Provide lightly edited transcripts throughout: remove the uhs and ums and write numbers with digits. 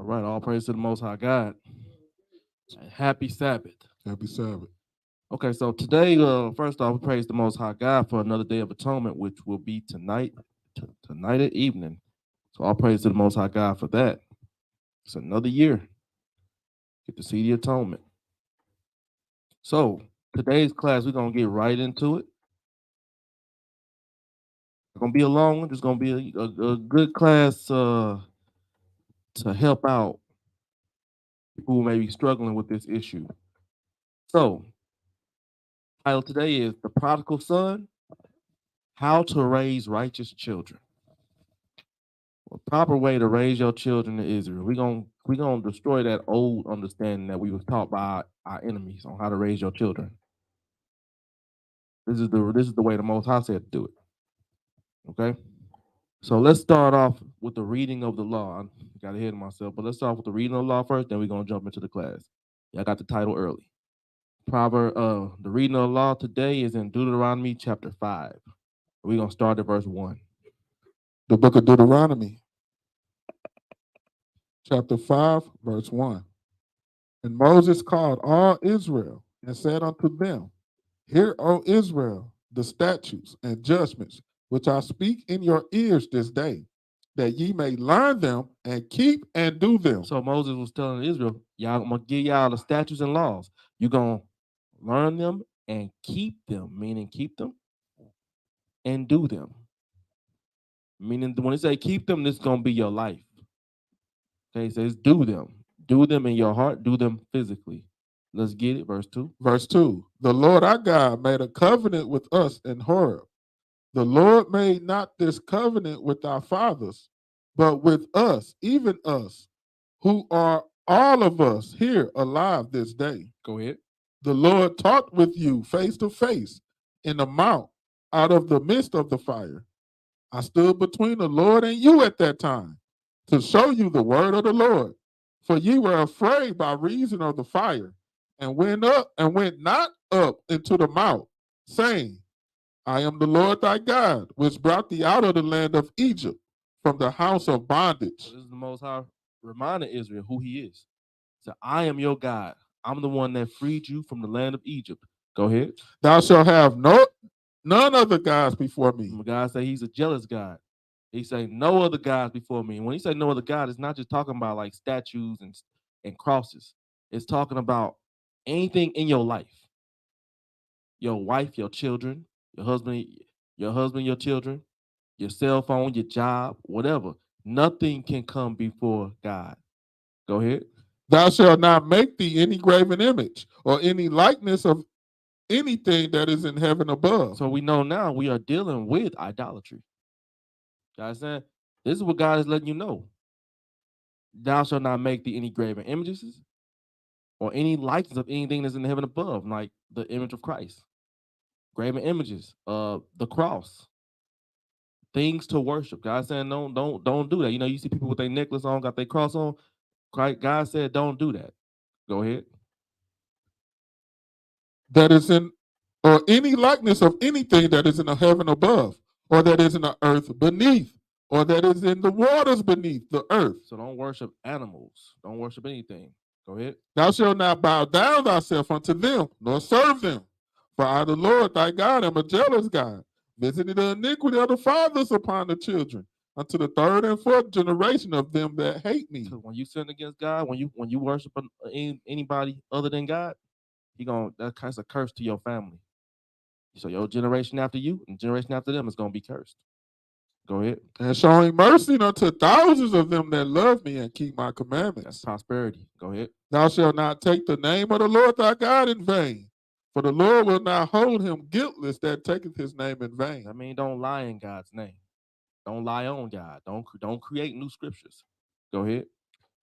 right, all praise to the Most High God. And happy Sabbath. Happy Sabbath. Okay, so today, first off, we praise the Most High God for another day of atonement, which will be tonight, tonight at evening. So all praise to the Most High God for that. It's another year. Get to see the atonement. So today's class, we're gonna get right into it. It's gonna be a long one. It's gonna be a good class to help out people who may be struggling with this issue. So, title today is The Prodigal Son, How to Raise Righteous Children. A proper way to raise your children in Israel. We're gonna destroy that old understanding that we was taught by our enemies on how to raise your children. This is the way the Most High said to do it. Okay? So let's start off with the reading of the law. I got ahead of myself, but let's start with the reading of the law first, then we're gonna jump into the class. Yeah, I got the title early. The reading of the law today is in Deuteronomy chapter 5. We're gonna start at verse 1. The book of Deuteronomy, chapter 5, verse 1. And Moses called all Israel and said unto them, Hear, O Israel, the statutes and judgments which I speak in your ears this day, that ye may learn them and keep and do them. So Moses was telling Israel, y'all, I'm gonna give y'all the statutes and laws. You're gonna learn them and keep them, meaning keep them and do them. Meaning when it say keep them, this is gonna be your life. Okay, it says do them. Do them in your heart, do them physically. Let's get it, verse 2. Verse 2. The Lord our God made a covenant with us in Horeb. The Lord made not this covenant with our fathers, but with us, even us, who are all of us here alive this day. Go ahead. The Lord talked with you face to face in the mount out of the midst of the fire. I stood between the Lord and you at that time to show you the word of the Lord. For ye were afraid by reason of the fire, and went not up into the mount, saying, I am the Lord thy God, which brought thee out of the land of Egypt from the house of bondage. So this is the Most High reminding Israel who he is. So I am your God. I'm the one that freed you from the land of Egypt. Go ahead. Thou shalt have none other gods before me. God say he's a jealous God. He say no other gods before me. And when he say no other God, it's not just talking about like statues and crosses. It's talking about anything in your life. Your wife, your children, your husband, your children, your cell phone, your job, whatever. Nothing can come before God. Go ahead. Thou shalt not make thee any graven image or any likeness of anything that is in heaven above. So we know now we are dealing with idolatry. God saying, this is what God is letting you know. Thou shalt not make thee any graven images or any likeness of anything that's in the heaven above, like the image of Christ. Graven images, the cross, things to worship. God saying, don't do that. You know, you see people with their necklace on, got their cross on. God said, don't do that. Go ahead. That is in, or any likeness of anything that is in the heaven above, or that is in the earth beneath, or that is in the waters beneath the earth. So don't worship animals. Don't worship anything. Go ahead. Thou shalt not bow down thyself unto them, nor serve them. For I, the Lord thy God, am a jealous God, visiting the iniquity of the fathers upon the children, unto the third and fourth generation of them that hate me. So when you sin against God, when you worship anybody other than God, that's a curse to your family. So your generation after you and generation after them is gonna be cursed. Go ahead. And showing mercy unto thousands of them that love me and keep my commandments. That's prosperity. Go ahead. Thou shalt not take the name of the Lord thy God in vain, for the Lord will not hold him guiltless that taketh his name in vain. I mean, don't lie in God's name. Don't lie on God. Don't create new scriptures. Go ahead.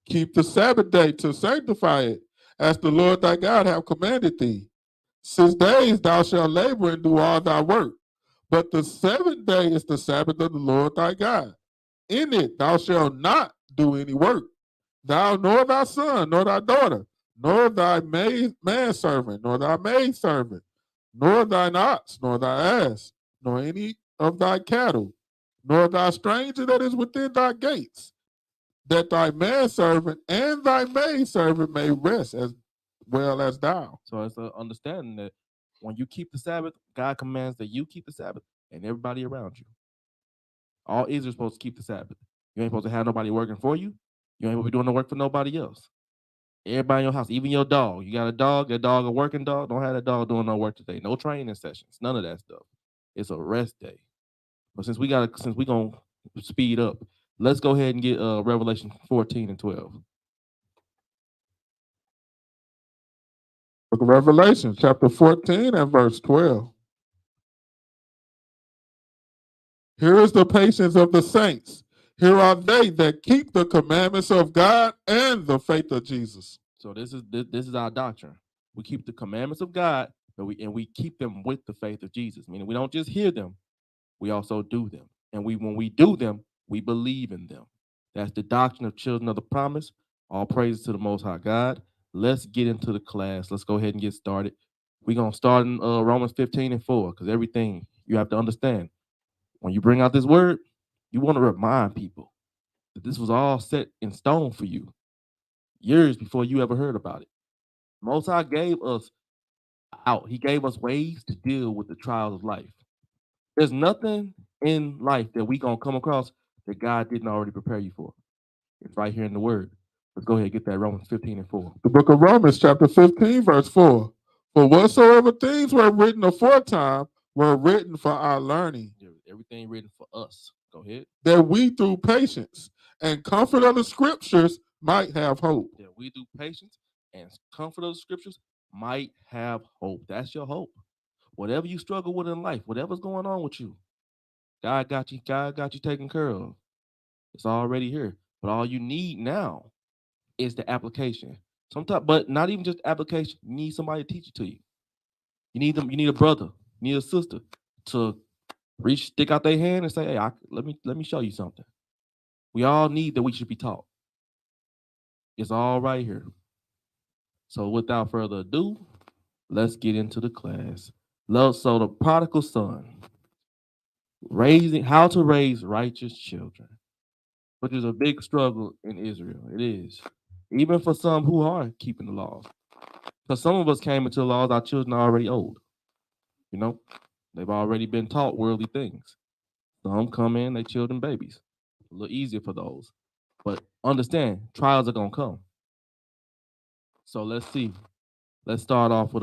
Keep the Sabbath day to sanctify it, as the Lord thy God hath commanded thee. 6 days thou shalt labor and do all thy work, but the seventh day is the Sabbath of the Lord thy God. In it thou shalt not do any work, thou nor thy son, nor thy daughter, nor thy manservant, nor thy maidservant, nor thine ox, nor thy ass, nor any of thy cattle, nor thy stranger that is within thy gates. that thy manservant and thy maidservant may rest as well as thou. So it's a understanding that when you keep the Sabbath, God commands that you keep the Sabbath and everybody around you. All Israel's supposed to keep the Sabbath. You ain't supposed to have nobody working for you. You ain't supposed to be doing the work for nobody else. Everybody in your house, even your dog. You got a dog, that dog a working dog. Don't have that dog doing no work today. No training sessions. None of that stuff. It's a rest day. But since we gonna speed up, let's go ahead and get Revelation 14 and 12. Book of Revelation, chapter 14 and verse 12. Here is the patience of the saints. Here are they that keep the commandments of God and the faith of Jesus. So this is our doctrine. We keep the commandments of God, but we keep them with the faith of Jesus. Meaning we don't just hear them, we also do them. And when we do them, we believe in them. That's the doctrine of children of the promise. All praises to the Most High God. Let's get into the class. Let's go ahead and get started. We're gonna start in Romans 15 and 4, because everything you have to understand. When you bring out this word, you want to remind people that this was all set in stone for you years before you ever heard about it. Most High gave us out. He gave us ways to deal with the trials of life. There's nothing in life that we gonna come across that God didn't already prepare you for. It's right here in the Word. Let's go ahead and get that Romans 15 and 4. The book of Romans, chapter 15, verse 4. For whatsoever things were written aforetime were written for our learning. Everything written for us. Go ahead. That we through patience and comfort of the scriptures might have hope. That we through patience and comfort of the scriptures might have hope. That's your hope. Whatever you struggle with in life, whatever's going on with you, God got you. God got you taken care of. It's already here. But all you need now is the application. Sometimes, but not even just application. You need somebody to teach it to you. You need them. You need a brother. You need a sister to stick out their hand and say, "Hey, let me show you something." We all need that. We should be taught. It's all right here. So without further ado, let's get into the class. So the prodigal son, raising how to raise righteous children, which is a big struggle in Israel. It is, even for some who are keeping the laws. Because some of us came into the laws, our children are already old. You know, they've already been taught worldly things. Some come in, they children babies. A little easier for those. But understand, trials are gonna come. So let's see. Let's start off with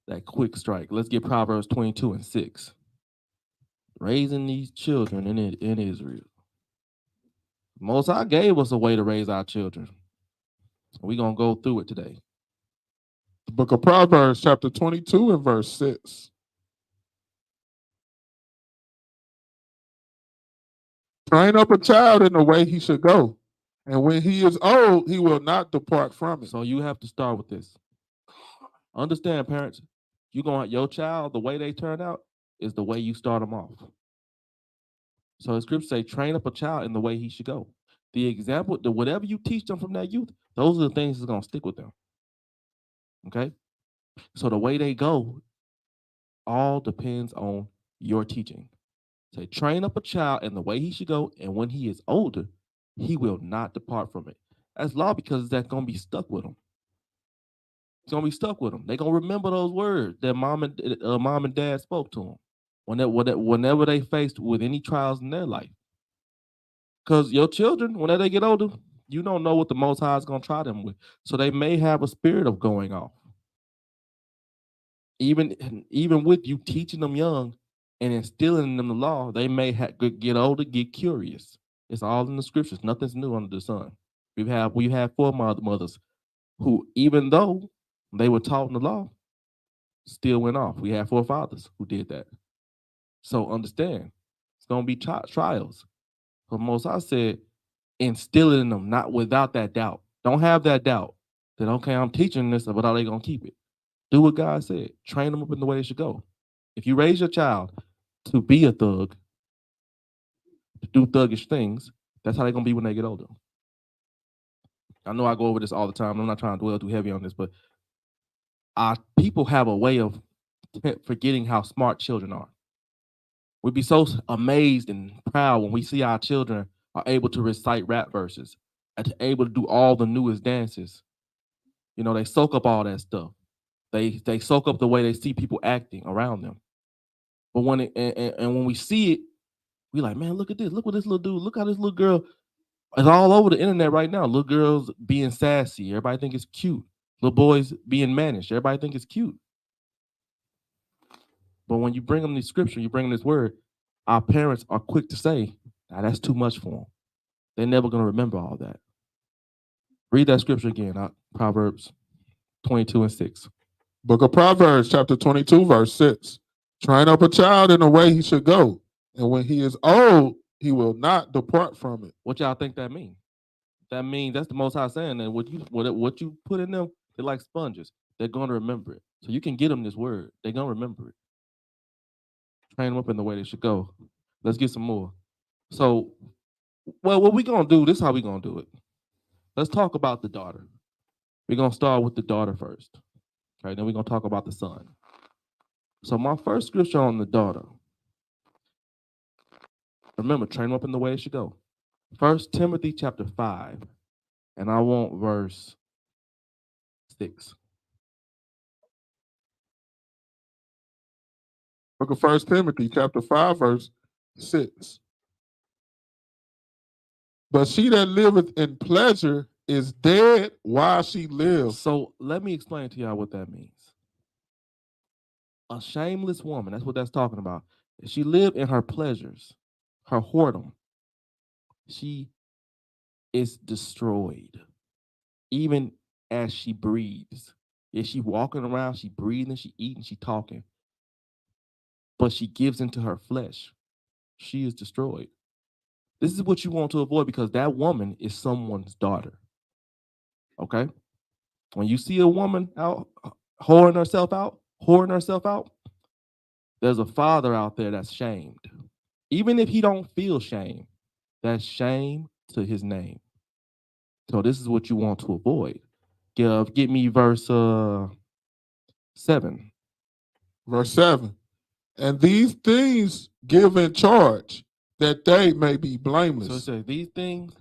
that quick strike. Let's get Proverbs 22 and 6. Raising these children in Israel. Most High gave us a way to raise our children. We're gonna go through it today. The book of Proverbs, chapter 22 and verse 6. Train up a child in the way he should go, and when he is old, he will not depart from it. So you have to start with this. Understand, parents, your child, the way they turn out is the way you start them off. So the scriptures say, train up a child in the way he should go. The example, whatever you teach them from that youth, those are the things that's gonna stick with them. Okay? So the way they go all depends on your teaching. Say, train up a child in the way he should go, and when he is older, he will not depart from it. That's law because that's gonna be stuck with them. It's gonna be stuck with them. They're gonna remember those words that mom and dad spoke to them whenever they faced with any trials in their life. Because your children, whenever they get older, you don't know what the Most High is gonna try them with. So they may have a spirit of going off. Even with you teaching them young and instilling in them the law, they may get older, get curious. It's all in the scriptures. Nothing's new under the sun. We have foremothers who, even though they were taught in the law, still went off. We have forefathers who did that. So understand, it's gonna be trials. But Most I said, instill it in them, not without that doubt. Don't have that doubt that okay, I'm teaching this, but are they gonna keep it? Do what God said. Train them up in the way they should go. If you raise your child to be a thug, to do thuggish things, that's how they're gonna be when they get older. I know I go over this all the time. I'm not trying to dwell too heavy on this, but our people have a way of forgetting how smart children are. We'd be so amazed and proud when we see our children are able to recite rap verses, are able to do all the newest dances. You know, they soak up all that stuff. They soak up the way they see people acting around them. But when and when we see it, we like, man, look at this. Look what this little dude. Look how this little girl is all over the internet right now. Little girls being sassy. Everybody think it's cute. Little boys being managed. Everybody think it's cute. But when you bring them these scripture, you bring them this word, our parents are quick to say, nah, that's too much for them. They're never going to remember all that. Read that scripture again, Proverbs 22:6. Book of Proverbs, chapter 22, verse 6. Train up a child in the way he should go, and when he is old, he will not depart from it. What y'all think that means? That means that's the Most High saying that what you put in them, they're like sponges. They're going to remember it. So you can get them this word. They're going to remember it. Train them up in the way they should go. Let's get some more. So, well, what we going to do, this is how we going to do it. Let's talk about the daughter. We're going to start with the daughter first. Okay, then we're going to talk about the son. So my first scripture on the daughter. Remember, train them up in the way they should go. 1 Timothy chapter 5, and I want verse 6. Book of 1 Timothy, chapter 5, verse 6. But she that liveth in pleasure is dead while she lives. So let me explain to y'all what that means. A shameless woman, that's what that's talking about. If she lived in her pleasures, her whoredom, she is destroyed. Even as she breathes. Is she walking around, she breathing, she eating, she talking. But she gives into her flesh. She is destroyed. This is what you want to avoid because that woman is someone's daughter. Okay? When you see a woman out whoring herself out, there's a father out there that's shamed. Even if he don't feel shame, that's shame to his name. So this is what you want to avoid. Get me verse 7. Verse 7. And these things give in charge that they may be blameless. So it says, these things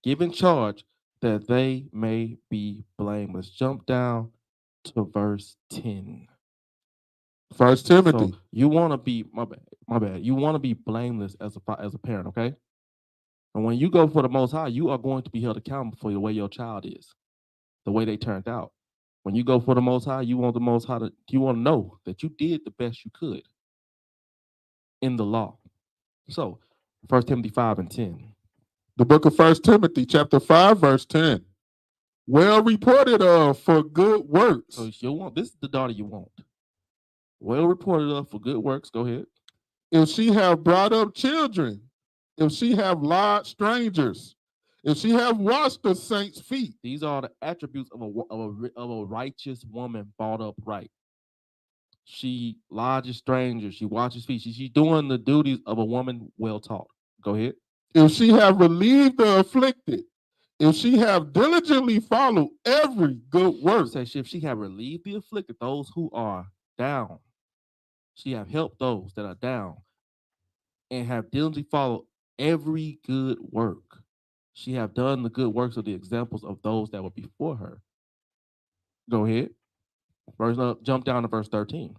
give in charge that they may be blameless. Jump down to verse 10. 1 Timothy. So you want to be, my bad. You want to be blameless as a parent, okay? And when you go for the Most High, you are going to be held accountable for the way your child is, the way they turned out. When you go for the Most High, you want the Most High you want to know that you did the best you could in the law. So 1 Timothy 5 and 10. The book of 1 Timothy, chapter 5, verse 10. Well reported of for good works. So you want, this is the daughter you want. Well reported of for good works. Go ahead. If she have brought up children, if she have lodged strangers, if she have washed the saints' feet. These are the attributes of a righteous woman brought up right. She lodges strangers. She watches feet. She's doing the duties of a woman well taught. Go ahead. If she have relieved the afflicted, if she have diligently followed every good work. Say, if she have relieved the afflicted, those who are down, she have helped those that are down, and have diligently followed every good work. She have done the good works of the examples of those that were before her. Go ahead. Jump down to verse 13.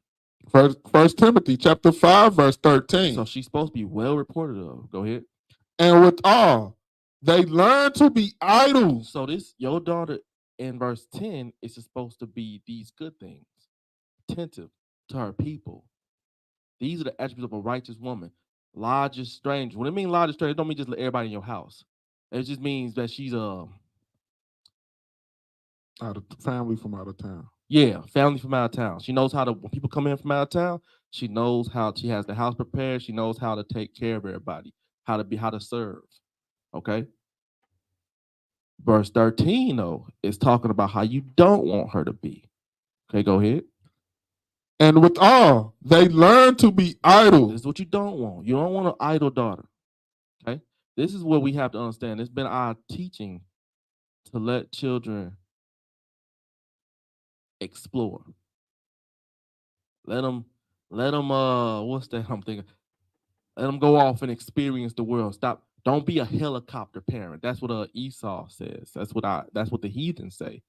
First Timothy chapter 5, verse 13. So she's supposed to be well reported of. Go ahead. And with all, they learn to be idle. So this, your daughter in verse 10 is supposed to be these good things. Attentive to her people. These are the attributes of a righteous woman. Lodges stranger. When it means lodges stranger, it don't mean just let everybody in your house. It just means that she's out of family from out of town. Yeah, family from out of town. She knows how to, when people come in from out of town, she knows how, she has the house prepared. She knows how to take care of everybody, how to serve. Okay. Verse 13, though, is talking about how you don't want her to be. Okay, go ahead. And with all, they learn to be idle. This is what you don't want. You don't want an idle daughter. Okay. This is what we have to understand. It's been our teaching to let children explore. Let them, what's that I'm thinking? Let them go off and experience the world. Stop Don't be a helicopter parent. That's what Esau says. That's what the heathens say.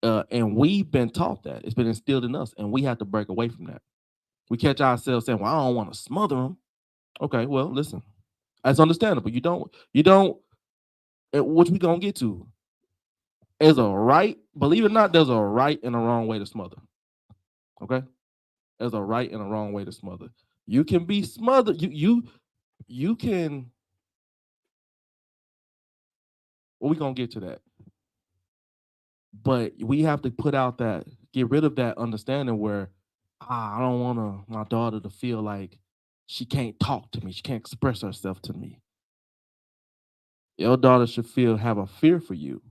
And we've been taught that. It's been instilled in us, and we have to break away from that. We catch ourselves saying, "Well, I don't want to smother them." Okay, well, listen, that's understandable. You don't. Which we gonna get to? There's a right, believe it or not, there's a right and a wrong way to smother. Okay, there's a right and a wrong way to smother. You can be smothered. You can. Well, we gonna get to that, but we have to put out that, get rid of that understanding where I don't want my daughter to feel like she can't talk to me, she can't express herself to me. Your daughter should have a fear for you,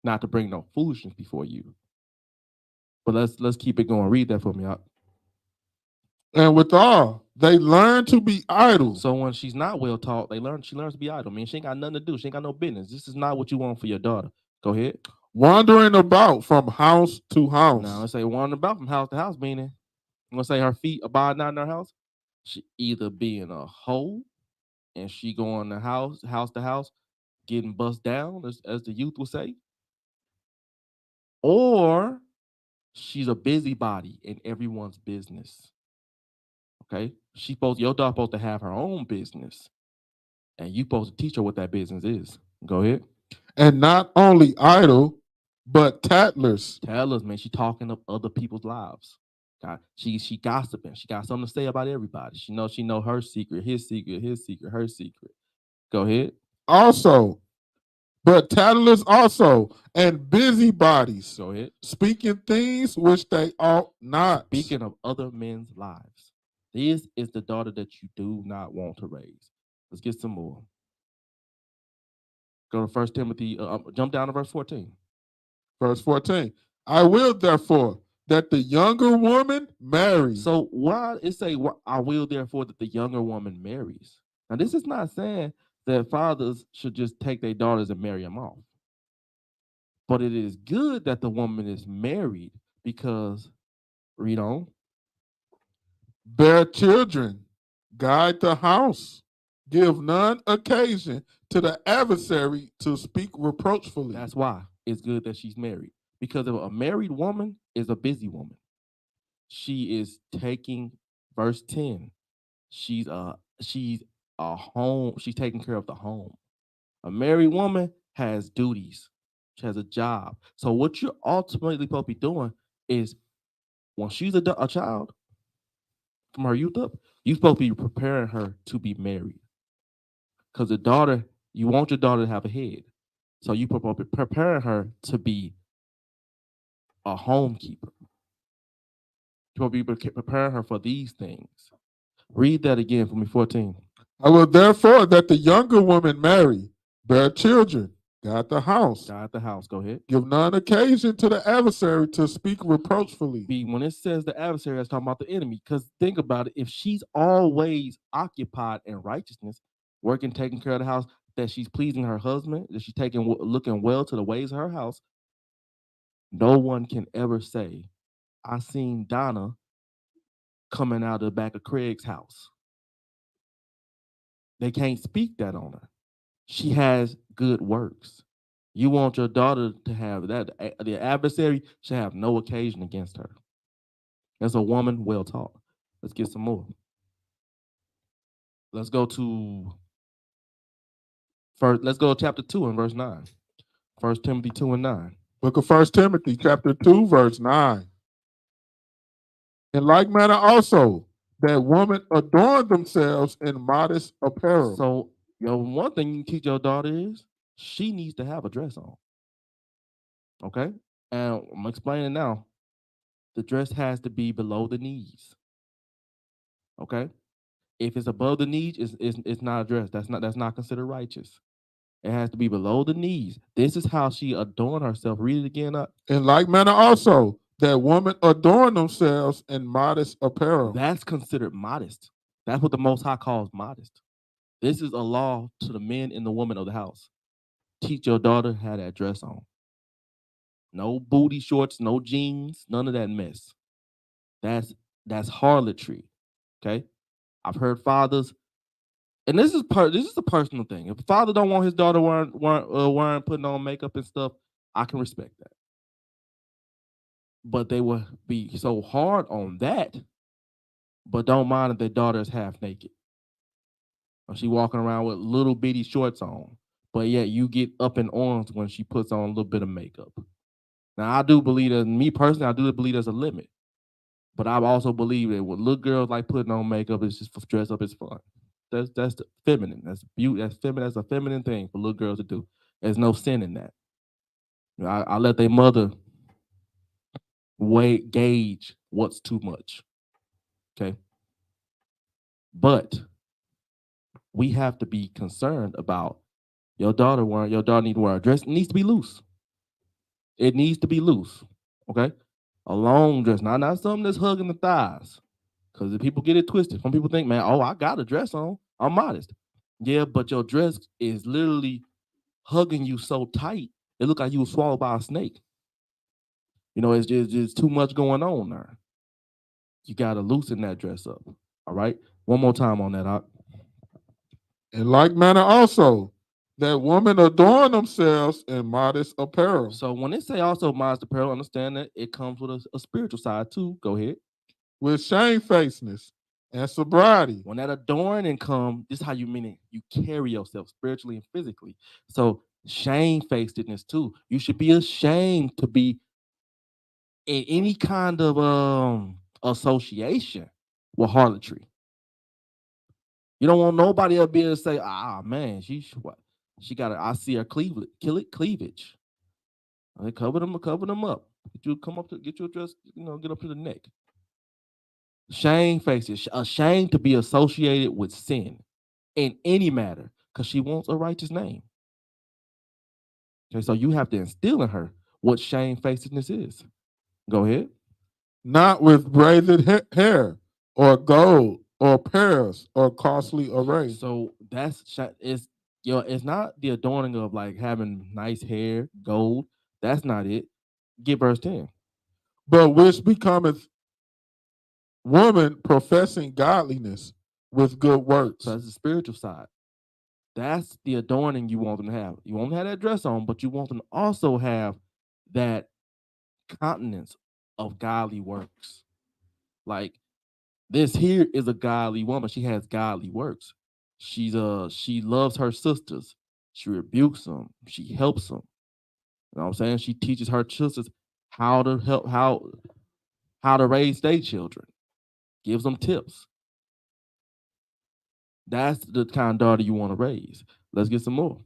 not to bring no foolishness before you. But let's keep it going. Read that for me out. And withal, they learn to be idle. So when she's not well taught, she learns to be idle. I mean, she ain't got nothing to do. She ain't got no business. This is not what you want for your daughter. Go ahead. Wandering about from house to house. Now let's say wandering about from house to house, meaning I'm gonna say her feet abide not in her house. She either being a hoe and she going to house to house, getting bust down, as the youth would say, or she's a busybody in everyone's business. Okay, your daughter supposed to have her own business, and you supposed to teach her what that business is. Go ahead. And not only idle, but tattlers. Tattlers, man, she talking up other people's lives. God, she gossiping. She got something to say about everybody. She know her secret, his secret, her secret. Go ahead. Also, but tattlers also, and busybodies. Go ahead. Speaking things which they ought not. Speaking of other men's lives. This is the daughter that you do not want to raise. Let's get some more. Go to 1 Timothy, jump down to verse 14. Verse 14. I will therefore that the younger woman marry. So why it say, I will therefore that the younger woman marries? Now, this is not saying that fathers should just take their daughters and marry them off. But it is good that the woman is married because, read on. Bear children, guide the house, give none occasion to the adversary to speak reproachfully. That's why it's good that she's married. Because a married woman is a busy woman. She is taking, verse 10. She's a home, she's taking care of the home. A married woman has duties. She has a job. So what you're ultimately supposed to be doing is when she's a child, from her youth up, you're supposed to be preparing her to be married. Because you want your daughter to have a head. So you preparing her to be a homekeeper. You're supposed to be preparing her for these things. Read that again for me, 14. I will therefore that the younger woman marry, bear children, guide the house. Guide the house, go ahead. Give none occasion to the adversary to speak reproachfully. When it says the adversary, that's talking about the enemy. Because think about it, if she's always occupied in righteousness, working, taking care of the house, that she's pleasing her husband, that she's looking well to the ways of her house, no one can ever say, I seen Donna coming out of the back of Craig's house. They can't speak that on her. She has good works. You want your daughter to have that. The adversary should have no occasion against her. As a woman well taught. Let's get some more. Let's go to chapter 2 and verse 9. 1 Timothy 2 and 9. Book of 1 Timothy, chapter 2, verse 9. In like manner also, that women adorn themselves in modest apparel. So, one thing you can teach your daughter is she needs to have a dress on. Okay? And I'm explaining now. The dress has to be below the knees. Okay? If it's above the knees, it's not a dress. That's not considered righteous. It has to be below the knees. This is how she adorned herself. Read it again up. In like manner also, that women adorn themselves in modest apparel. That's considered modest. That's what the Most High calls modest. This is a law to the men and the women of the house. Teach your daughter how to dress on. No booty shorts, no jeans, none of that mess. That's harlotry. Okay? I've heard fathers and this is a personal thing. If a father don't want his daughter wearing putting on makeup and stuff, I can respect that. But they will be so hard on that, but don't mind if their daughter is half naked. Or she walking around with little bitty shorts on. But yet you get up in arms when she puts on a little bit of makeup. Now I do believe that me personally, I do believe there's a limit. But I also believe that with little girls like putting on makeup, it's just for dress up, it's fun. That's the feminine. That's beauty. That's feminine. That's a feminine thing for little girls to do. There's no sin in that. I let their mother gauge what's too much. Okay. But we have to be concerned about your daughter need to wear a dress. It needs to be loose. It needs to be loose. Okay. A long dress, not something that's hugging the thighs. Because if people get it twisted, some people think, man, oh, I got a dress on. I'm modest. Yeah, but your dress is literally hugging you so tight, it look like you were swallowed by a snake. It's just too much going on there. You got to loosen that dress up. All right. One more time on that. In like manner also, that women adorn themselves in modest apparel. So when they say also modest apparel, understand that it comes with a spiritual side too. Go ahead. With shamefacedness and sobriety. When that adorning comes, this is how you mean it. You carry yourself spiritually and physically. So shamefacedness too. You should be ashamed to be in any kind of association with harlotry. You don't want nobody up there to say, "Ah, man, she got I see her cleavage." They cover them up. Get your dress, get up to the neck. Shamefaced, ashamed to be associated with sin in any matter, because she wants a righteous name. Okay, so you have to instill in her what shamefacedness is. Go ahead. Not with braided hair or gold or pearls or costly array. So it's not the adorning of like having nice hair, gold. That's not it. Get verse 10. But which becometh woman professing godliness with good works. So that's the spiritual side. That's the adorning you want them to have. You want them to have that dress on, but you want them to also have that countenance of godly works. Like this here is a godly woman. She has godly works. She loves her sisters. She rebukes them. She helps them. You know what I'm saying? She teaches her sisters how to raise their children. Gives them tips. That's the kind of daughter you want to raise. Let's get some more.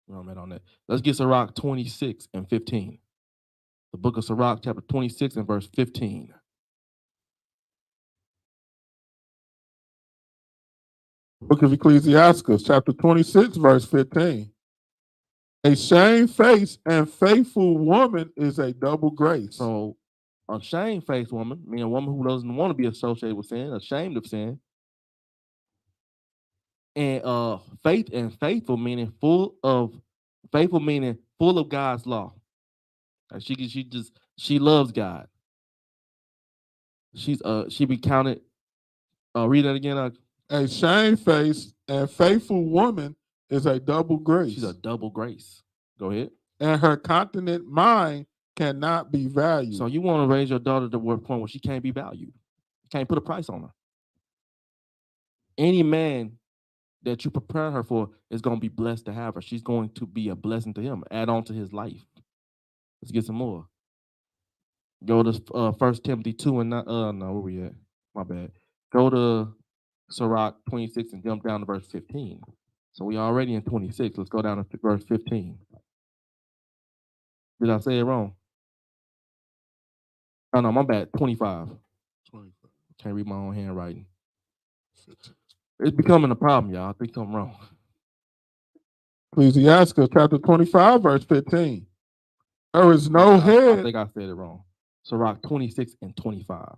I'm at on that. Let's get Sirach 26 and 15. The book of Sirach, chapter 26 and verse 15. Book of Ecclesiastes, chapter 26, verse 15. A shamefaced and faithful woman is a double grace. So, a shamefaced woman, meaning a woman who doesn't want to be associated with sin, ashamed of sin, and faithful meaning full of God's law. Like she loves God. She be counted. Read that again. A shamefaced and faithful woman is a double grace. She's a double grace. Go ahead. And her continent mind cannot be valued. So you want to raise your daughter to a point where she can't be valued. You can't put a price on her. Any man that you prepare her for is going to be blessed to have her. She's going to be a blessing to him, add on to his life. Let's get some more. Go to 1 Timothy 2 and no, where we at? My bad. Go to Sirach 26 and jump down to verse 15. So we already in 26. Let's go down to verse 15. Did I say it wrong? Oh no, my bad. 25. 25. Can't read my own handwriting. 15. It's becoming a problem, y'all. I think I'm wrong. Ecclesiastes chapter 25, verse 15. There is no head. I think I said it wrong. Sirach 26 and 25.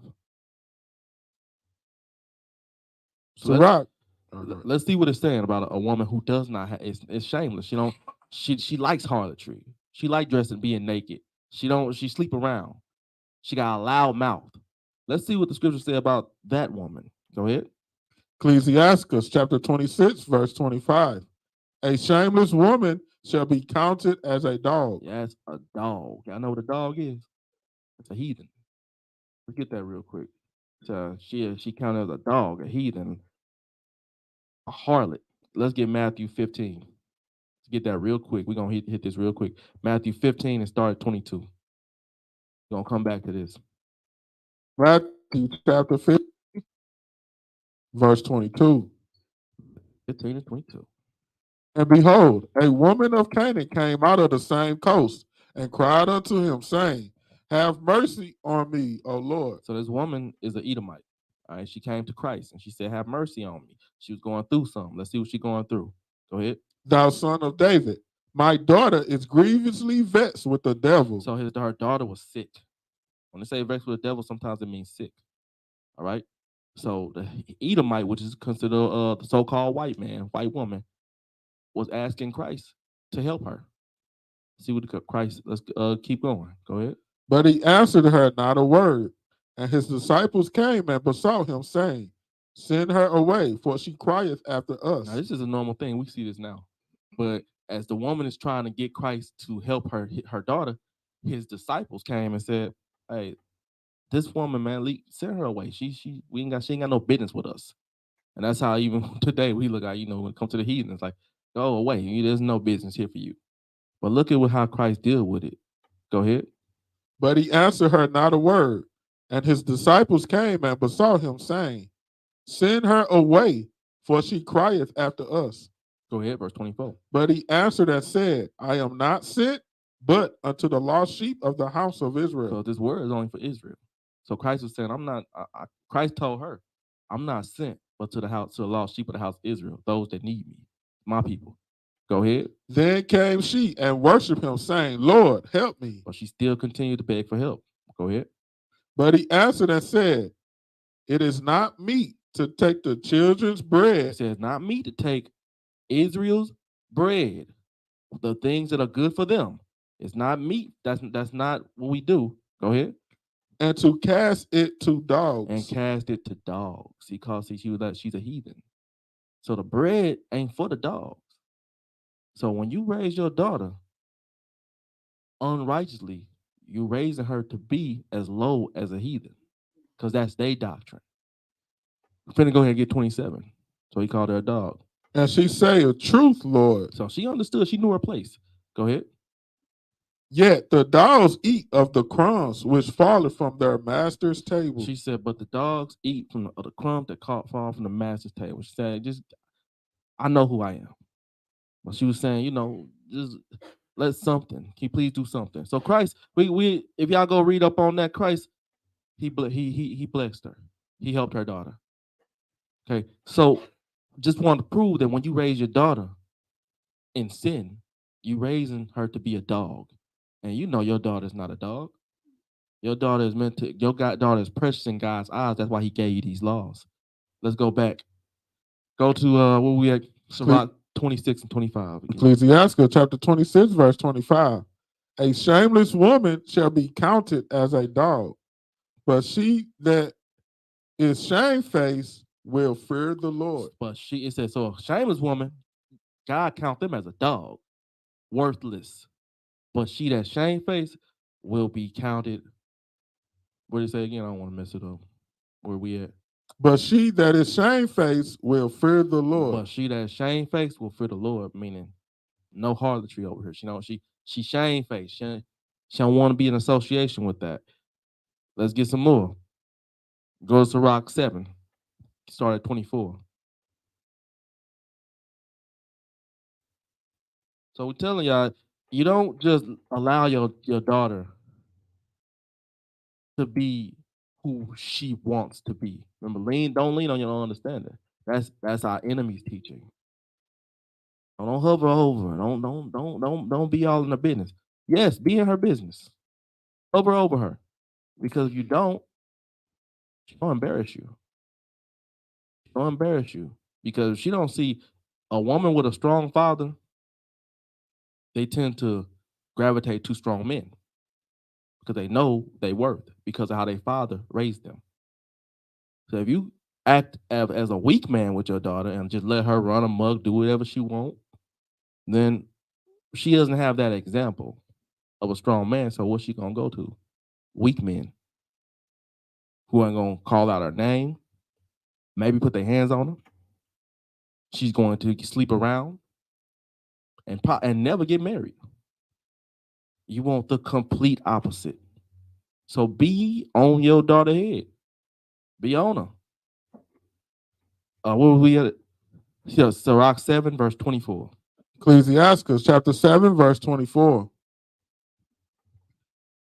So let's see what it's saying about a woman who does not have. It's shameless. She likes harlotry. She like dressing, being naked. She sleep around. She got a loud mouth. Let's see what the scripture say about that woman. Go ahead. Ecclesiastes chapter 26, verse 25. A shameless woman shall be counted as a dog. That's a dog. Y'all know what a dog is? It's a heathen. Let's get that real quick. So she counted as a dog, a heathen, a harlot. Let's get Matthew 15. Let's get that real quick. We're gonna hit this real quick. Matthew 15 and start at 22. We're gonna come back to this. Matthew chapter 15, verse 22. 15 and 22. And behold, a woman of Canaan came out of the same coast and cried unto him, saying, have mercy on me, O Lord. So this woman is an Edomite. All right, she came to Christ and she said, have mercy on me. She was going through something. Let's see what she's going through. Go ahead. Thou son of David, my daughter is grievously vexed with the devil. So her daughter was sick. When they say vexed with the devil, sometimes it means sick. All right. So the Edomite, which is considered the so-called white man, white woman, was asking Christ to help her. See what Christ. Let's keep going. Go ahead. But he answered her not a word. And his disciples came and besought him, saying, send her away, for she crieth after us. Now, this is a normal thing. We see this now. But as the woman is trying to get Christ to help her daughter, his disciples came and said, hey, this woman, man, send her away. She ain't got no business with us. And that's how even today we look at, when it comes to the heathen, it's like, go away. There's no business here for you. But look at how Christ deal with it. Go ahead. But he answered her not a word. And his disciples came and besought him, saying, send her away, for she crieth after us. Go ahead, verse 24. But he answered and said, I am not sent, but unto the lost sheep of the house of Israel. So this word is only for Israel. So Christ was saying, I'm not, Christ told her, I'm not sent, but to the lost sheep of the house of Israel, those that need me, my people. Go ahead. Then came she and worshiped him, saying, Lord, help me. But she still continued to beg for help. Go ahead. But he answered and said, it is not meet to take the children's bread. He says, not meet to take Israel's bread, the things that are good for them. It's not meat. That's not what we do. Go ahead. And to cast it to dogs. And cast it to dogs. Because she's a heathen. So the bread ain't for the dogs. So when you raise your daughter unrighteously, you raising her to be as low as a heathen. Because that's their doctrine. I'm finna go ahead and get 27. So he called her a dog. And she said, truth, Lord. So she understood. She knew her place. Go ahead. Yet the dogs eat of the crumbs which fall from their master's table. She said, but the dogs eat from the crumbs that fall from the master's table. She said, I know who I am. But she was saying, just let something. Can you please do something? So Christ, we if y'all go read up on that, Christ, he blessed her. He helped her daughter. Okay, so just want to prove that when you raise your daughter in sin, you raising her to be a dog. And your daughter's not a dog. Your daughter is daughter is precious in God's eyes. That's why he gave you these laws. Let's go back. Go to where we at, Sirach 26 and 25. Again. Ecclesiastes chapter 26, verse 25. A shameless woman shall be counted as a dog, but she that is shamefaced will fear the Lord. But it says, so a shameless woman, God count them as a dog, worthless. But she that shamefaced will be counted. What do you say again? I don't want to mess it up. Where we at? But she that is shamefaced will fear the Lord. But she that is shamefaced will fear the Lord, meaning no harlotry over here. She shamefaced. She don't want to be in association with that. Let's get some more. Go to Rock 7. Start at 24. So we're telling y'all, you don't just allow your daughter to be who she wants to be. Remember, don't lean on your own understanding. That's our enemy's teaching. Don't hover over. Don't be all in her business. Yes, be in her business. Hover over her. Because if you don't, she'll embarrass you. She'll embarrass you. Because she don't see a woman with a strong father, they tend to gravitate to strong men. Because they know they worth because of how their father raised them. So if you act as a weak man with your daughter and just let her run amok, do whatever she want, then she doesn't have that example of a strong man. So what's she gonna go to? Weak men who ain't gonna call out her name, maybe put their hands on her. She's going to sleep around and never get married. You want the complete opposite. So be on your daughter's head. Be on her. What were we at? Yeah, Sirach 7, verse 24. Ecclesiastes chapter 7, verse 24.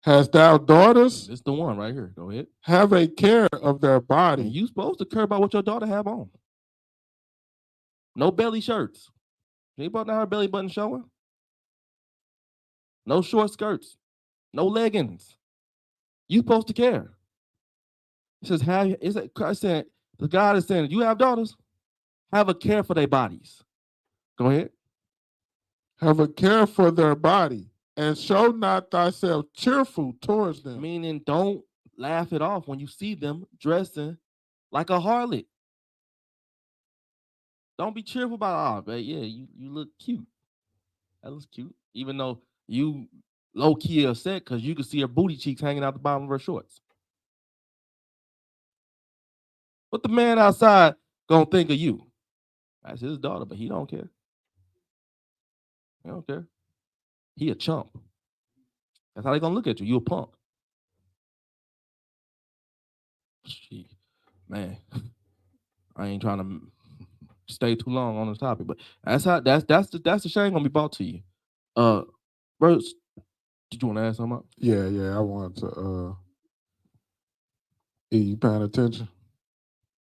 Hast thou daughters? It's the one right here. Go ahead. Have a care of their body. And you supposed to care about what your daughter have on. No belly shirts. She ain't her belly button showing. No short skirts. No leggings. You supposed to care. It says, Christ said, the God is saying, you have daughters, have a care for their bodies. Go ahead. Have a care for their body, and show not thyself cheerful towards them. Meaning, don't laugh it off when you see them dressing like a harlot. Don't be cheerful about, oh, but yeah, you look cute. That looks cute. Even though you low-key upset because you can see her booty cheeks hanging out the bottom of her shorts. What the man outside gonna think of you? That's his daughter, but he don't care. He don't care. He a chump. That's how they gonna look at you. You a punk. Man, I ain't trying to stay too long on this topic, but that's the shame gonna be brought to you. Bruce, did you want to ask something? Yeah, I want to. You paying attention?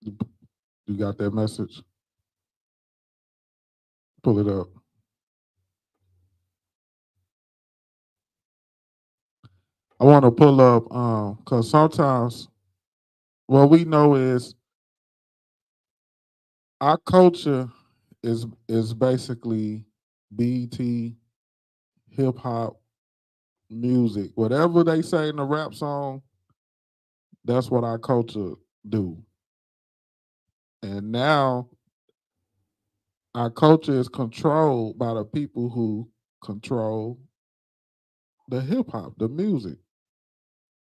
You got that message? Pull it up. I want to pull up because sometimes what we know is our culture is basically BT, hip hop, music. Whatever they say in the rap song, that's what our culture do. And now our culture is controlled by the people who control the hip hop, the music.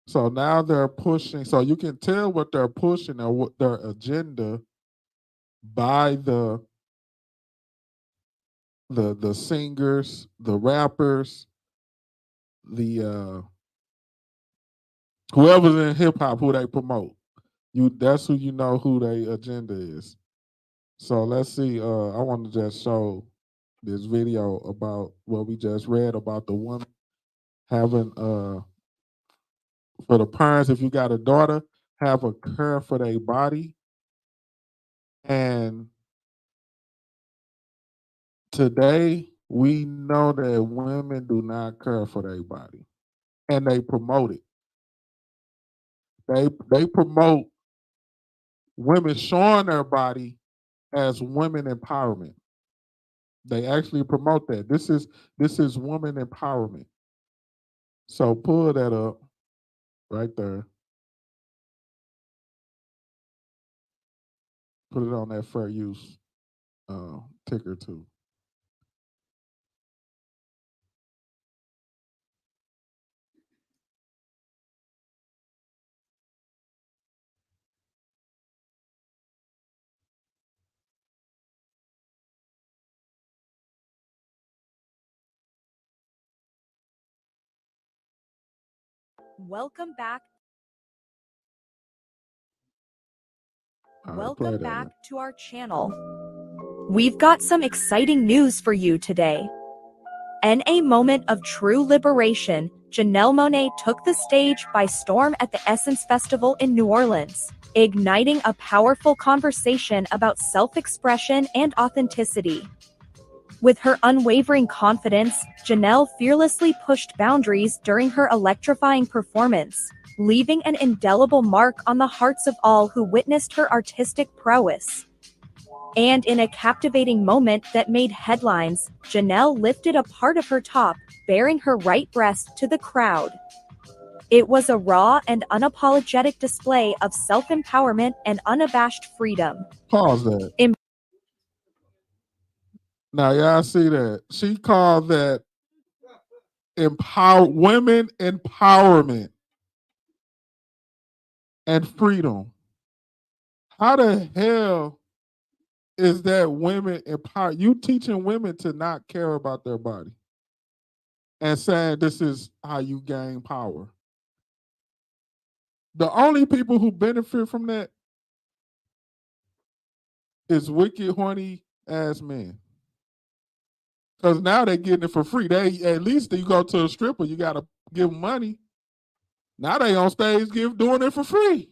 So now they're pushing, so you can tell what they're pushing and what their agenda by the singers, the rappers, the whoever's in hip hop who they promote. That's who you know who their agenda is. So let's see. I want to just show this video about what we just read about the woman having for the parents, if you got a daughter, have a care for their body. And today we know that women do not care for their body. And they promote it. They promote women showing their body as women empowerment. They actually promote that. This is woman empowerment. So pull that up right there. Put it on that fair use ticker too. Welcome back. Right, Welcome back to our channel. We've got some exciting news for you today. In a moment of true liberation, Janelle Monáe took the stage by storm at the Essence Festival in New Orleans, igniting a powerful conversation about self-expression and authenticity. With her unwavering confidence, Janelle fearlessly pushed boundaries during her electrifying performance, leaving an indelible mark on the hearts of all who witnessed her artistic prowess. And in a captivating moment that made headlines, Janelle lifted a part of her top, baring her right breast to the crowd. It was a raw and unapologetic display of self-empowerment and unabashed freedom. Pause that. Em- Now, y'all see that. She called that women empowerment and freedom. How the hell is that women empower? You teaching women to not care about their body and saying this is how you gain power. The only people who benefit from that is wicked, horny ass men. Because now they're getting it for free. They at least you go to a stripper, you gotta give them money. Now they on stage doing it for free.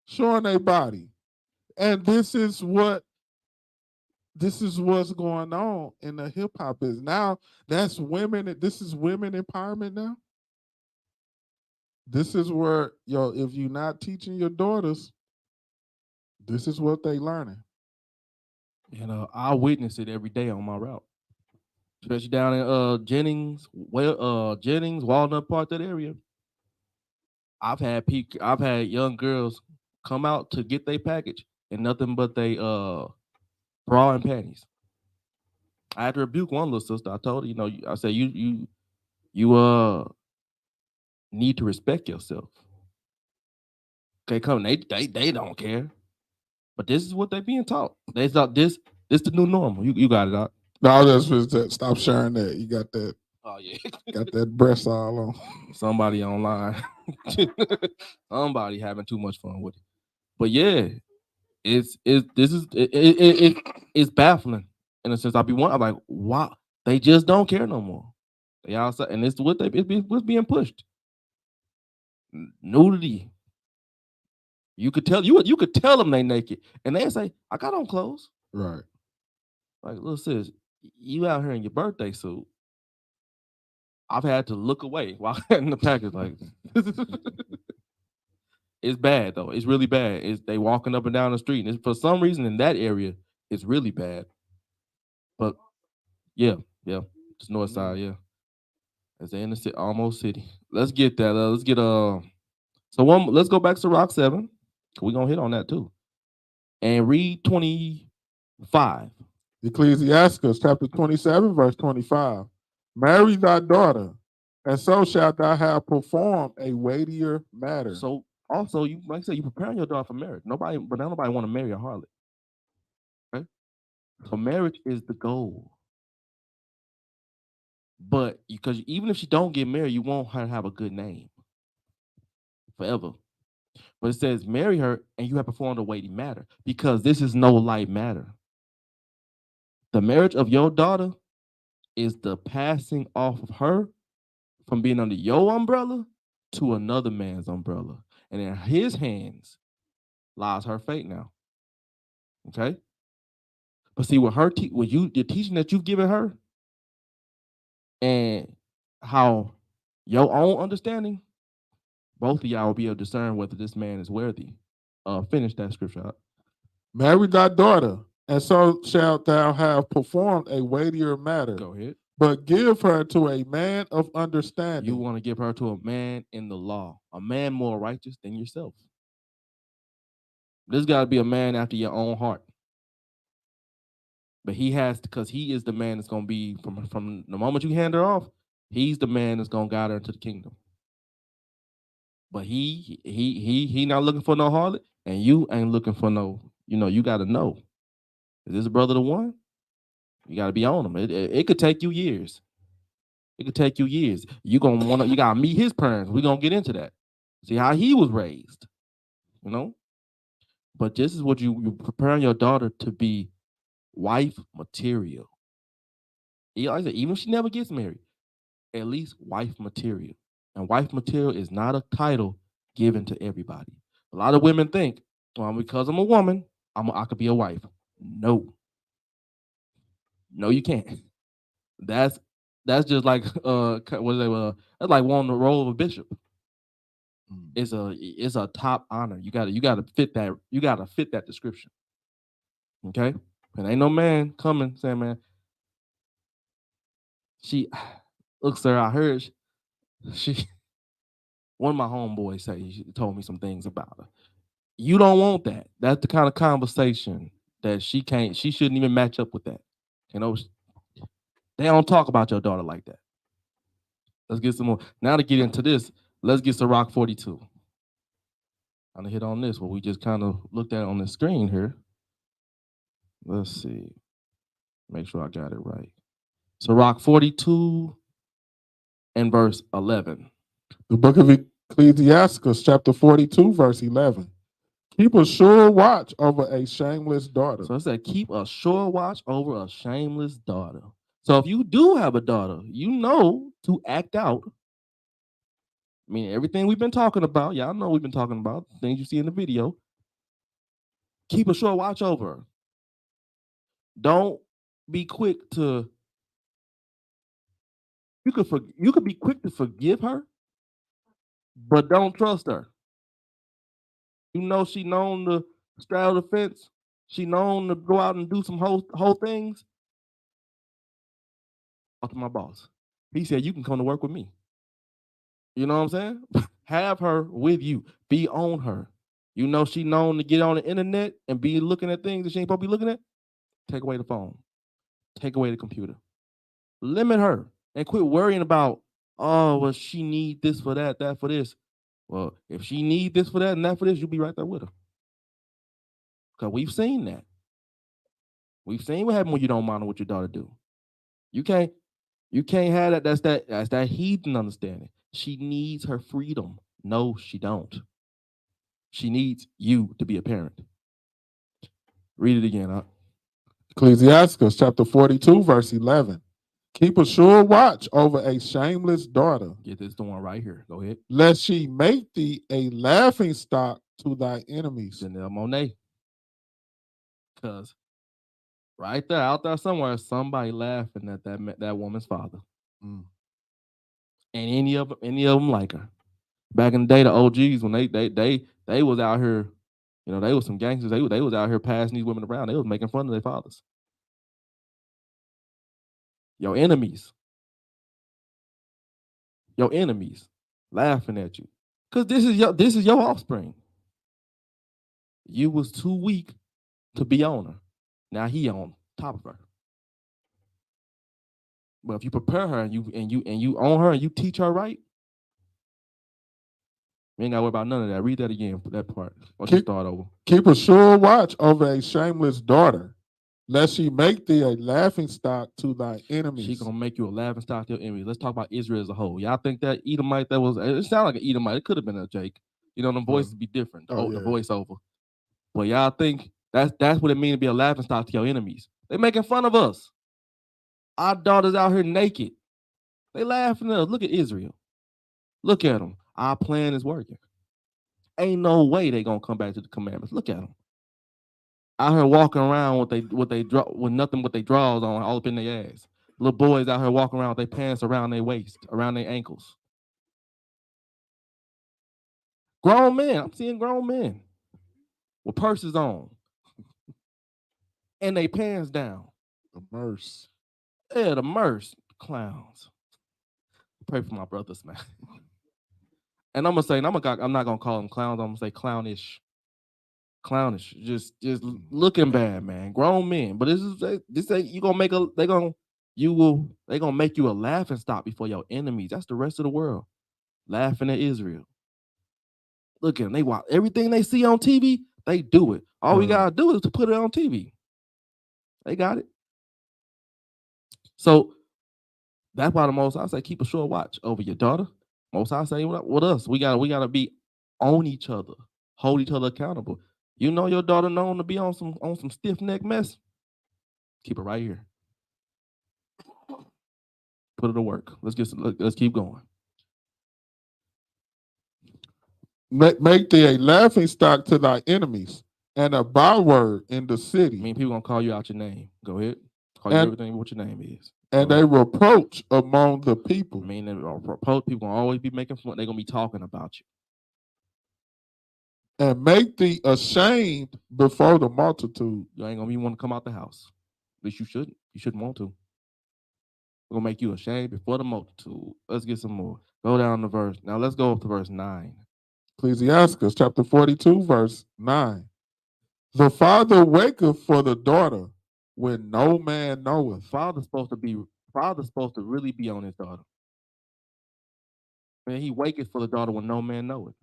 Showing their body. And this is what's going on in the hip hop is now. That's women. This is women empowerment now. This is where if you're not teaching your daughters, this is what they learning. I witness it every day on my route, especially down in Jennings, Walnut Park, that area. I've had young girls come out to get their package and nothing but they bra and panties. I had to rebuke one little sister. I told her, I said you need to respect yourself. Okay, come they don't care, but this is what they being taught. They thought this the new normal. You got it out. No, I just stop sharing that. You got that. Oh yeah, got that breast all on. Somebody online, somebody having too much fun with it. But yeah, it's baffling in a sense. I'm like, wow, they just don't care no more. They outside, and it's what's being pushed. Nudity. You could tell them they naked, and they say, "I got on clothes." Right. Like, little sis, you out here in your birthday suit. I've had to look away while in the package. Like, it's bad though. It's really bad. It's they walking up and down the street, and for some reason in that area, it's really bad. But yeah, just north side, yeah. It's the inner city, almost city. Let's get that. Let's get So let's go back to Rock 7. We're gonna hit on that too. And read 25. Ecclesiastes chapter 27, verse 25. Marry thy daughter, and so shalt thou have performed a weightier matter. So also, you like I said, you preparing your daughter for marriage. Nobody want to marry a harlot. Okay? So marriage is the goal. But because even if she don't get married, you want her to have a good name forever. But it says marry her and you have performed a weighty matter because this is no light matter. The marriage of your daughter is the passing off of her from being under your umbrella to another man's umbrella. And in his hands lies her fate now. Okay? But see, with her, the teaching that you've given her and how your own understanding, both of y'all will be able to discern whether this man is worthy. Finish that scripture. Marry thy daughter, and so shalt thou have performed a weightier matter. Go ahead. But give her to a man of understanding. You want to give her to a man in the law, a man more righteous than yourself. This got to be a man after your own heart. But he has, because he is the man that's going to be, from the moment you hand her off, he's the man that's going to guide her into the kingdom. But he not looking for no harlot, and you ain't looking for no, you got to know. Is this brother the one? You got to be on him. It could take you years. It could take you years. You got to meet his parents. We're going to get into that. See how he was raised, But this is what you're preparing your daughter to be wife material. Like I said, even if she never gets married, at least wife material. And wife material is not a title given to everybody. A lot of women think, well, because I'm a woman, I could be a wife. No, you can't. That's just like that's like wanting the role of a bishop. It's a top honor. You gotta fit that. You gotta fit that description. Okay, and ain't no man coming saying, man, Look, sir, I heard she one of my homeboys say she told me some things about her. You don't want that. That's the kind of conversation that she shouldn't even match up with that. You know, they don't talk about your daughter like that. Let's get some more. Now to get into this, let's get to Rock 42. I'm gonna hit on this, what we just kind of looked at on the screen here. Let's see. Make sure I got it right. So Rock 42 and verse 11. The book of Ecclesiastes, chapter 42, verse 11. Keep a sure watch over a shameless daughter. So it said, keep a sure watch over a shameless daughter. So if you do have a daughter, you know to act out. I mean, everything we've been talking about, y'all know we've been talking about, things you see in the video. Keep a sure watch over her. Don't be quick to, you could be quick to forgive her, but don't trust her. You know she known to straddle the fence. She known to go out and do some whole things. Talk to my boss. He said, you can come to work with me. You know what I'm saying? Have her with you. Be on her. You know she known to get on the internet and be looking at things that she ain't supposed to be looking at. Take away the phone. Take away the computer. Limit her and quit worrying about, oh, well, she need this for that for this. Well, if she need this for that and that for this, you'll be right there with her. Because we've seen that. We've seen what happens when you don't monitor what your daughter do. You can't have that. That's that heathen understanding. She needs her freedom. No, she don't. She needs you to be a parent. Read it again. Huh? Ecclesiastes chapter 42, verse 11. Keep a sure watch over a shameless daughter. Get this one right here. Go ahead. Lest she make thee a laughing stock to thy enemies. Janelle Monáe. Because right there, out there somewhere, somebody laughing at that woman's father. And any of them like her. Back in the day, the OGs, when they was out here, you know, they was some gangsters. They was out here passing these women around. They was making fun of their fathers. Your enemies laughing at you. Because this is your offspring. You was too weak to be on her. Now he on top of her. But if you prepare her and you own her and you teach her right, we ain't gotta worry about none of that. Read that again, that part. Let's start over. Keep a sure watch over a shameless daughter, lest she make thee a laughing stock to thy enemies. She gonna make you a laughing stock to your enemies. Let's talk about Israel as a whole. Y'all think that Edomite it sounded like an Edomite. It could have been a Jake. You know, the voices be different. The voiceover. But y'all think that's what it means to be a laughing stock to your enemies. They making fun of us. Our daughters out here naked. They laughing at us. Look at Israel. Look at them. Our plan is working. Ain't no way they gonna come back to the commandments. Look at them. Out here walking around with nothing but they drawers on all up in their ass. Little boys out here walking around with their pants around their waist, around their ankles. Grown men. I'm seeing grown men with purses on. And they pants down. The merce. Yeah, the merce. Clowns. Pray for my brothers, man. And I'm gonna say, I'm not gonna call them clowns. I'm gonna say clownish. Clownish, just looking bad, man. Grown men, but this ain't you gonna make they gonna make you a laughing stock before your enemies. That's the rest of the world laughing at Israel. Look at them, they watch everything they see on TV. They do it. All we gotta do is to put it on TV. They got it. So that's why the Most High say keep a sure watch over your daughter. Most High say with us, we gotta be on each other, hold each other accountable. You know your daughter known to be on some stiff neck mess. Keep it right here. Put it to work. Let's keep going. Make thee a laughing stock to thy enemies and a byword in the city. I mean, people gonna call you out your name. Go ahead. Call you everything what your name is. And a reproach among the people. I mean, reproach, people gonna always be making fun. They're gonna be talking about you. And make thee ashamed before the multitude. You ain't gonna be want to come out the house. At least you shouldn't. You shouldn't want to. We're gonna make you ashamed before the multitude. Let's get some more. Go down to verse. Now let's go up to verse 9. Ecclesiastes chapter 42, verse 9. The father waketh for the daughter when no man knoweth. Father's supposed to really be on his daughter. And he waketh for the daughter when no man knoweth.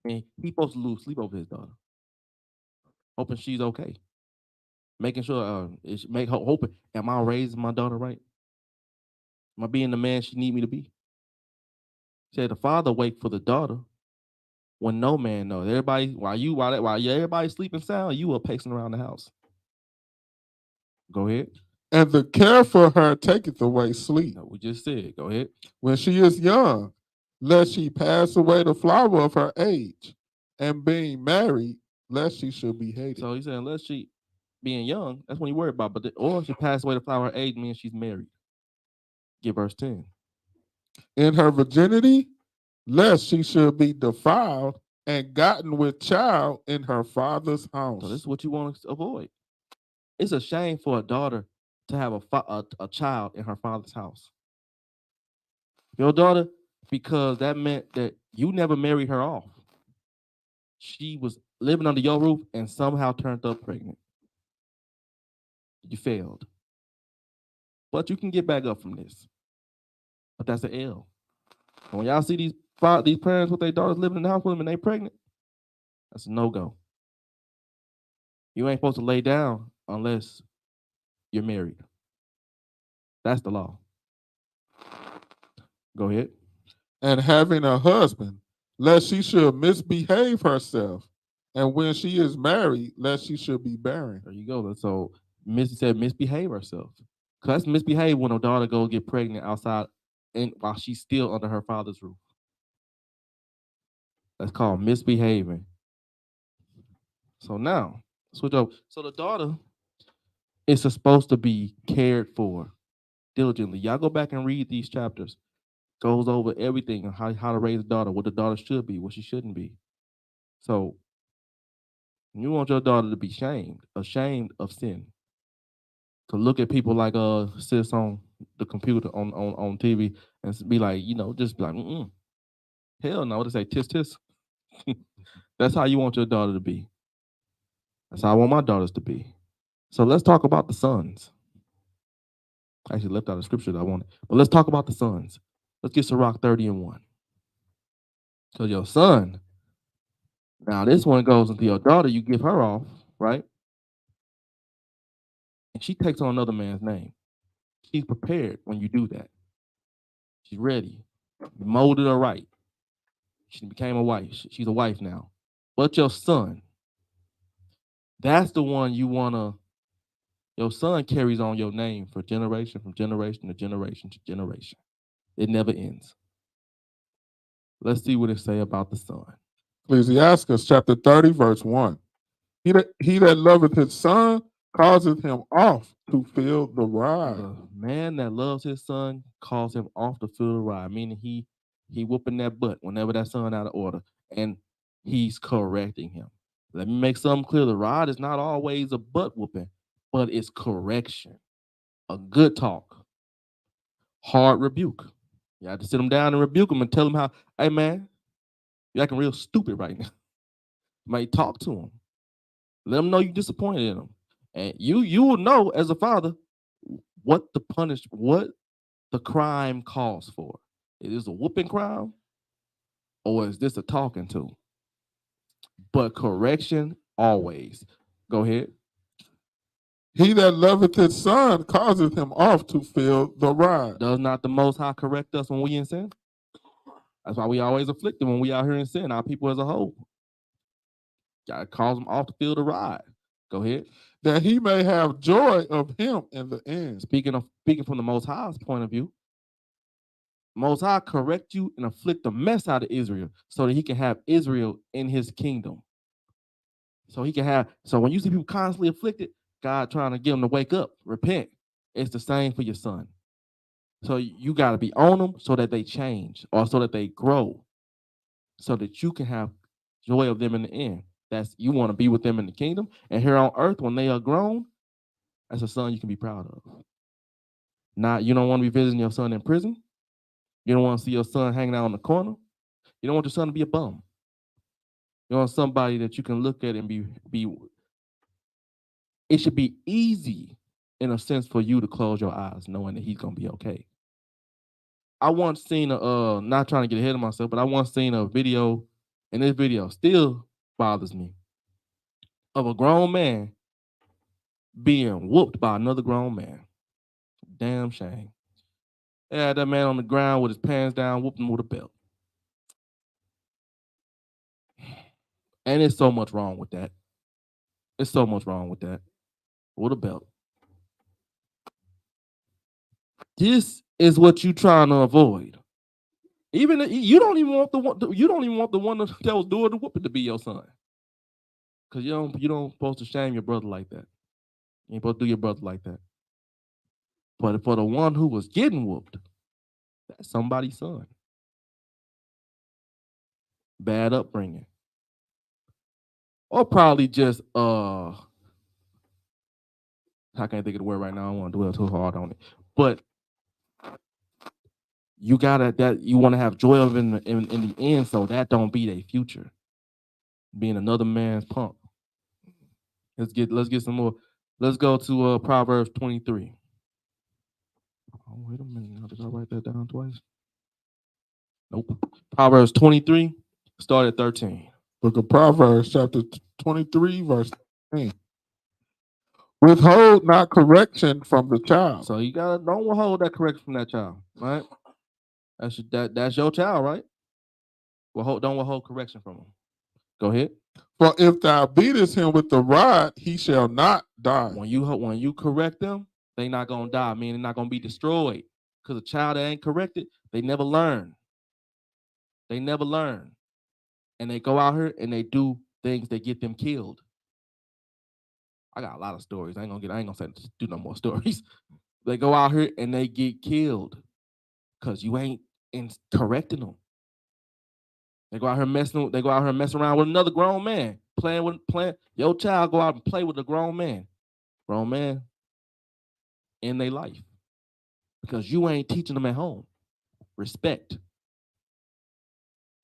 And he's supposed to lose sleep over his daughter. Hoping she's okay. Making sure hoping, am I raising my daughter right? Am I being the man she need me to be? Said the father wake for the daughter when no man knows. Everybody, while everybody sleeping sound, you are pacing around the house. Go ahead. And the care for her taketh away sleep. No, we just said, go ahead. When she is young, lest she pass away the flower of her age, and being married, lest she should be hated. So he said, unless she being young, that's when you worry about. Or she passed away the flower of her age, means she's married. Get verse 10. In her virginity, lest she should be defiled and gotten with child in her father's house. So this is what you want to avoid. It's a shame for a daughter to have a child in her father's house. Your daughter, because that meant that you never married her off. She was living under your roof and somehow turned up pregnant. You failed. But you can get back up from this. But that's an L. And when y'all see these parents with their daughters living in the house with them and they pregnant, that's a no-go. You ain't supposed to lay down unless you're married. That's the law. Go ahead. And having a husband, lest she should misbehave herself. And when she is married, lest she should be barren. There you go. So Missy said misbehave herself. Because that's misbehave when a daughter goes get pregnant outside and while she's still under her father's roof. That's called misbehaving. So now, switch over. So the daughter is supposed to be cared for diligently. Y'all go back and read these chapters. Goes over everything on how to raise a daughter, what the daughter should be, what she shouldn't be. So you want your daughter to be ashamed of sin. To look at people like sis on the computer on TV and be like, just be like, hell no, they say tis tis. That's how you want your daughter to be. That's how I want my daughters to be. So let's talk about the sons. I actually left out a scripture that I wanted, but let's talk about the sons. Let's get Sirach 30:1. So your son, now this one goes into your daughter, you give her off, right? And she takes on another man's name. She's prepared when you do that. She's ready. You molded her right. She became a wife. She's a wife now. But your son, that's the one you want to, your son carries on your name from generation to generation to generation. It never ends. Let's see what it say about the son. Ecclesiastes chapter 30, verse 1. He that loveth his son causeth him off to fill the rod. The man that loves his son calls him off to fill the rod, meaning he whooping that butt whenever that son out of order, and he's correcting him. Let me make something clear. The rod is not always a butt whooping, but it's correction. A good talk. Hard rebuke. You have to sit him down and rebuke him and tell him how, hey man, you're acting real stupid right now. Might talk to him. Let him know you're disappointed in him. And you will know as a father what the crime calls for. Is this a whooping crime or is this a talking to? But correction always. Go ahead. He that loveth his son causeth him off to fill the rod. Does not the Most High correct us when we in sin? That's why we always afflicted when we out here in sin, our people as a whole. God calls them off to fill the rod. Go ahead. That he may have joy of him in the end. Speaking from the Most High's point of view, Most High correct you and afflict the mess out of Israel so that he can have Israel in his kingdom. So when you see people constantly afflicted, God trying to get them to wake up, repent. It's the same for your son. So you got to be on them so that they change or so that they grow, so that you can have joy of them in the end. You want to be with them in the kingdom. And here on earth, when they are grown, that's a son you can be proud of. Not you don't want to be visiting your son in prison. You don't want to see your son hanging out on the corner. You don't want your son to be a bum. You want somebody that you can look at and be. It should be easy, in a sense, for you to close your eyes, knowing that he's gonna be okay. I once seen a not trying to get ahead of myself, but I once seen a video, and this video still bothers me, of a grown man being whooped by another grown man. Damn shame. They had that man on the ground with his pants down, whooping him with a belt. And there's so much wrong with that. There's so much wrong with that. With a belt. This is what you trying to avoid. Even you don't even want the one. You don't even want the one that was doing the whooping to be your son. Cause you don't supposed to shame your brother like that. You ain't supposed to do your brother like that. But for the one who was getting whooped, that's somebody's son. Bad upbringing. Or probably just I can't think of the word right now. I don't want to dwell too hard on it. But you want to have joy of in the end, so that don't be their future. Being another man's punk. Let's get some more. Let's go to Proverbs 23. Oh, wait a minute. Did I write that down twice? Nope. Proverbs 23, start at 13. Book of Proverbs, chapter 23, verse 13. Withhold not correction from the child. So you don't withhold that correction from that child, right? That's your child, right? Don't withhold correction from him. Go ahead. For if thou beatest him with the rod, he shall not die. When you correct them, they not gonna die. Meaning they're not gonna be destroyed. Because a child that ain't corrected, they never learn. They never learn, and they go out here and they do things that get them killed. I got a lot of stories. I ain't gonna say do no more stories. They go out here and they get killed because you ain't correcting them. They go out here messing around with another grown man, playing. Your child go out and play with a grown man in their life because you ain't teaching them at home. Respect.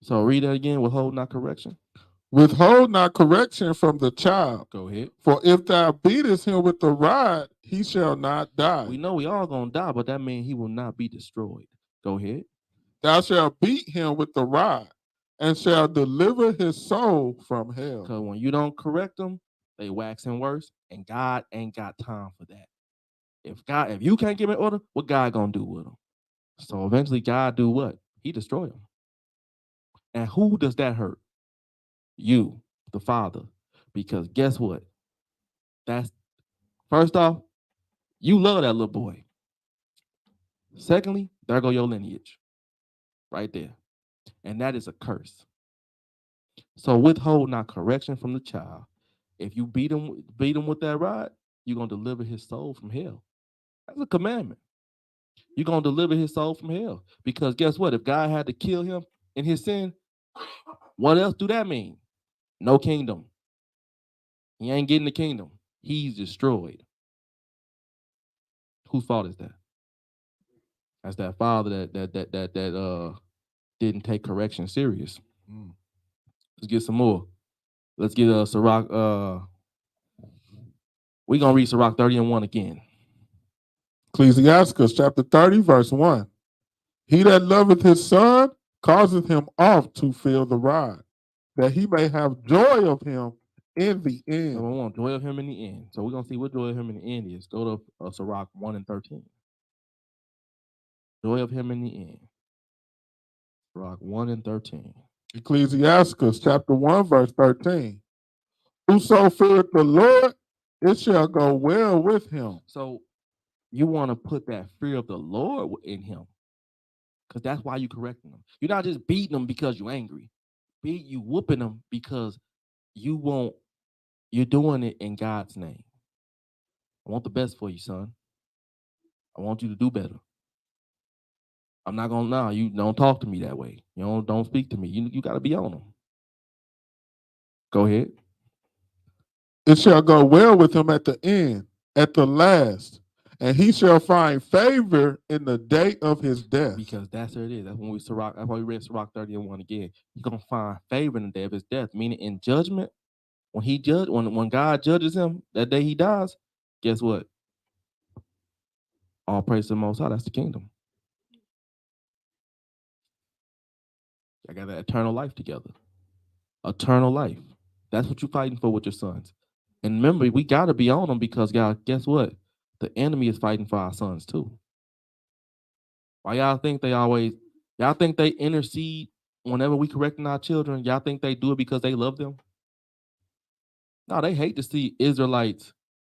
So read that again. Withhold not correction. Withhold not correction from the child. Go ahead. For if thou beatest him with the rod, he shall not die. We know we all gonna die, but that means he will not be destroyed. Go ahead. Thou shalt beat him with the rod, and shall deliver his soul from hell. Because when you don't correct them, they waxing worse, and God ain't got time for that. If you can't give an order, what God gonna do with them? So eventually, God do what? He destroy them. And who does that hurt? You, the father. Because guess what? That's first off, you love that little boy. Secondly, there go your lineage. Right there. And that is a curse. So withhold not correction from the child. If you beat him with that rod, you're gonna deliver his soul from hell. That's a commandment. You're gonna deliver his soul from hell. Because guess what? If God had to kill him in his sin, what else do that mean? No kingdom. He ain't getting the kingdom. He's destroyed. Whose fault is that? That's that father that didn't take correction serious. Let's get some more. Let's get Sirach. We're gonna read Sirach 30:1 again. Ecclesiastes chapter 30, verse 1. He that loveth his son causeth him oft to feel the rod, that he may have joy of him in the end. So we want joy of him in the end. So we're gonna see what joy of him in the end is. Go to Sirach 1 and 13. Joy of him in the end. Sirach 1 and 13. Ecclesiastes chapter 1, verse 13. Whoso feareth the Lord, it shall go well with him. So you want to put that fear of the Lord in him. Because that's why you're correcting them. You're not just beating them because you're angry. You whooping them because you're doing it in God's name. I want the best for you, son. I want you to do better. I'm not gonna lie. You don't talk to me that way. You don't speak to me. You got to be on them. Go ahead. It shall go well with him at the end, at the last, and he shall find favor in the day of his death. Because that's what it is. That's when we Sirach. That's why we read Sirach 30:1 again. He's gonna find favor in the day of his death, meaning in judgment. When God judges him that day he dies, guess what? All praise to the Most High. That's the kingdom. I got that eternal life together. Eternal life. That's what you're fighting for with your sons. And remember, we got to be on them because, God, guess what? The enemy is fighting for our sons too. Why y'all think y'all think they intercede whenever we correcting our children? Y'all think they do it because they love them? No, they hate to see Israelites,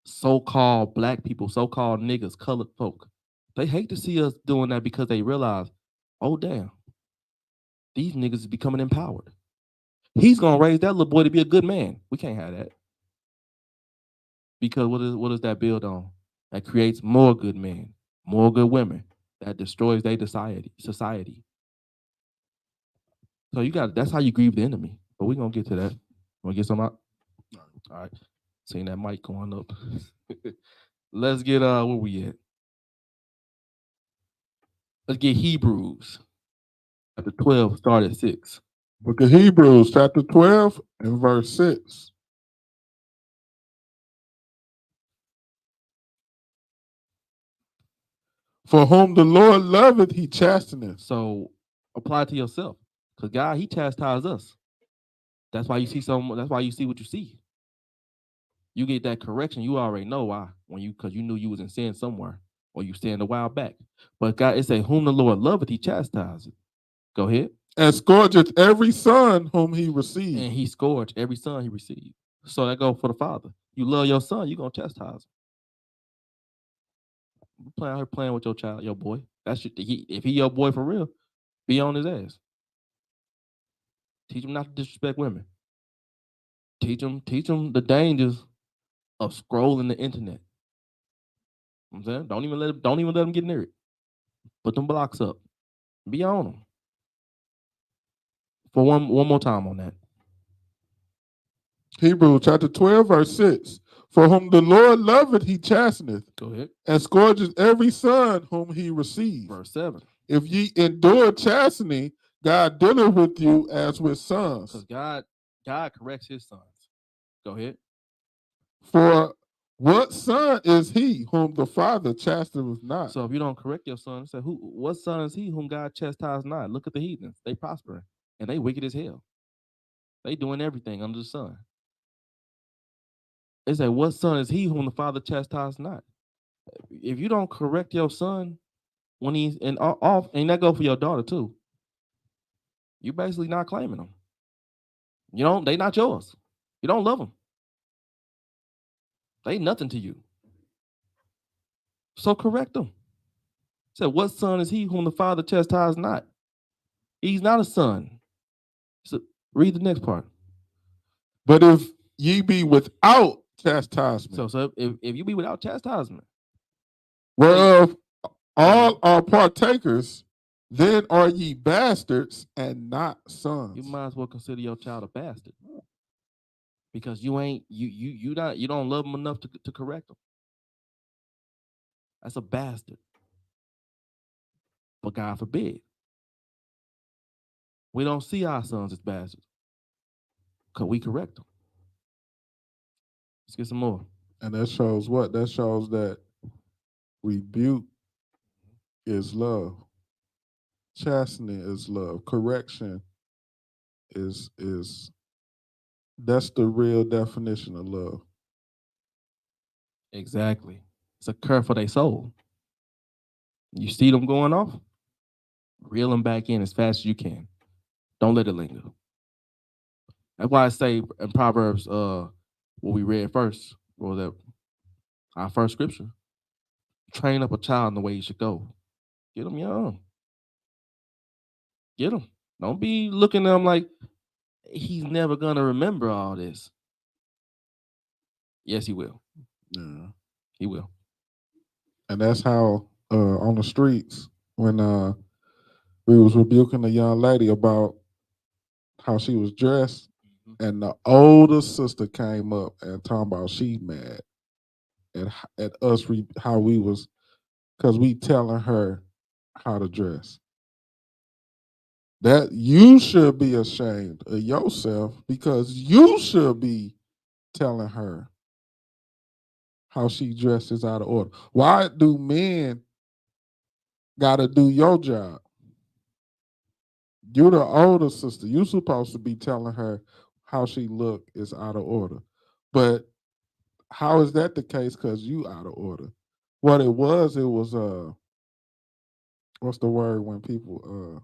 so-called black people, so-called niggas, colored folk. They hate to see us doing that because they realize, oh, damn, these niggas is becoming empowered. He's going to raise that little boy to be a good man. We can't have that. Because what does that build on? That creates more good men, more good women. That destroys their society. So that's how you grieve the enemy. But we're going to get to that. Want to get some out? All right. Seeing that mic going up. Let's get where we at? Let's get Hebrews. Chapter 12, start at 6. Book of Hebrews, chapter 12 and verse 6. For whom the Lord loveth, he chasteneth. So apply it to yourself. Because God, he chastises us. That's why you see that's why you see what you see. You get that correction, you already know why. Because you knew you was in sin somewhere, or you sinned a while back. But God, it say, whom the Lord loveth, he chastises. Go ahead. And scourgeth every son whom he received. And he scourged every son he received. So that goes for the father. You love your son, you're gonna chastise him. Playing with your child, your boy. If he your boy for real, be on his ass. Teach him not to disrespect women. Teach him the dangers of scrolling the internet. You know what I'm saying, don't even let him get near it. Put them blocks up. Be on them. For one more time on that. Hebrews chapter 12, verse 6. For whom the Lord loveth, he chasteneth. Go ahead. And scourges every son whom he receives. Verse 7. If ye endure chastening, God dealeth with you as with sons. Because God corrects his sons. Go ahead. For what son is he whom the Father chasteneth not? So if you don't correct your son, say, what son is he whom God chastised not? Look at the heathens. They prospering. And they wicked as hell. They doing everything under the sun. It say, what son is he whom the Father chastised not? If you don't correct your son when he's off, and that go for your daughter too, you basically not claiming them. They not yours. You don't love them. They nothing to you. So correct them. Say, what son is he whom the Father chastised not? He's not a son. So read the next part. But if ye be without chastisement. So if you be without chastisement, whereof all are partakers, then are ye bastards and not sons. You might as well consider your child a bastard. Because you don't love them enough to correct them. That's a bastard. But God forbid. We don't see our sons as bastards. Because we correct them. Let's get some more. And that shows what? That shows that rebuke is love. Chastening is love. Correction is that's the real definition of love. Exactly. It's a curse for their soul. You see them going off, reel them back in as fast as you can. Don't let it linger. That's why I say in Proverbs, what we read first, or that our first scripture, train up a child in the way he should go. Get them young. Get them. Don't be looking at them like he's never gonna remember all this. Yes, he will. Yeah. He will. And that's how on the streets when we was rebuking a young lady about how she was dressed, and the older sister came up and talking about she mad, at us how we was, because we telling her how to dress. That you should be ashamed of yourself, because you should be telling her how she dresses out of order. Why do men got to do your job? You're the older sister. You're supposed to be telling her how she look is out of order. But how is that the case? Because you out of order. What it was what's the word when people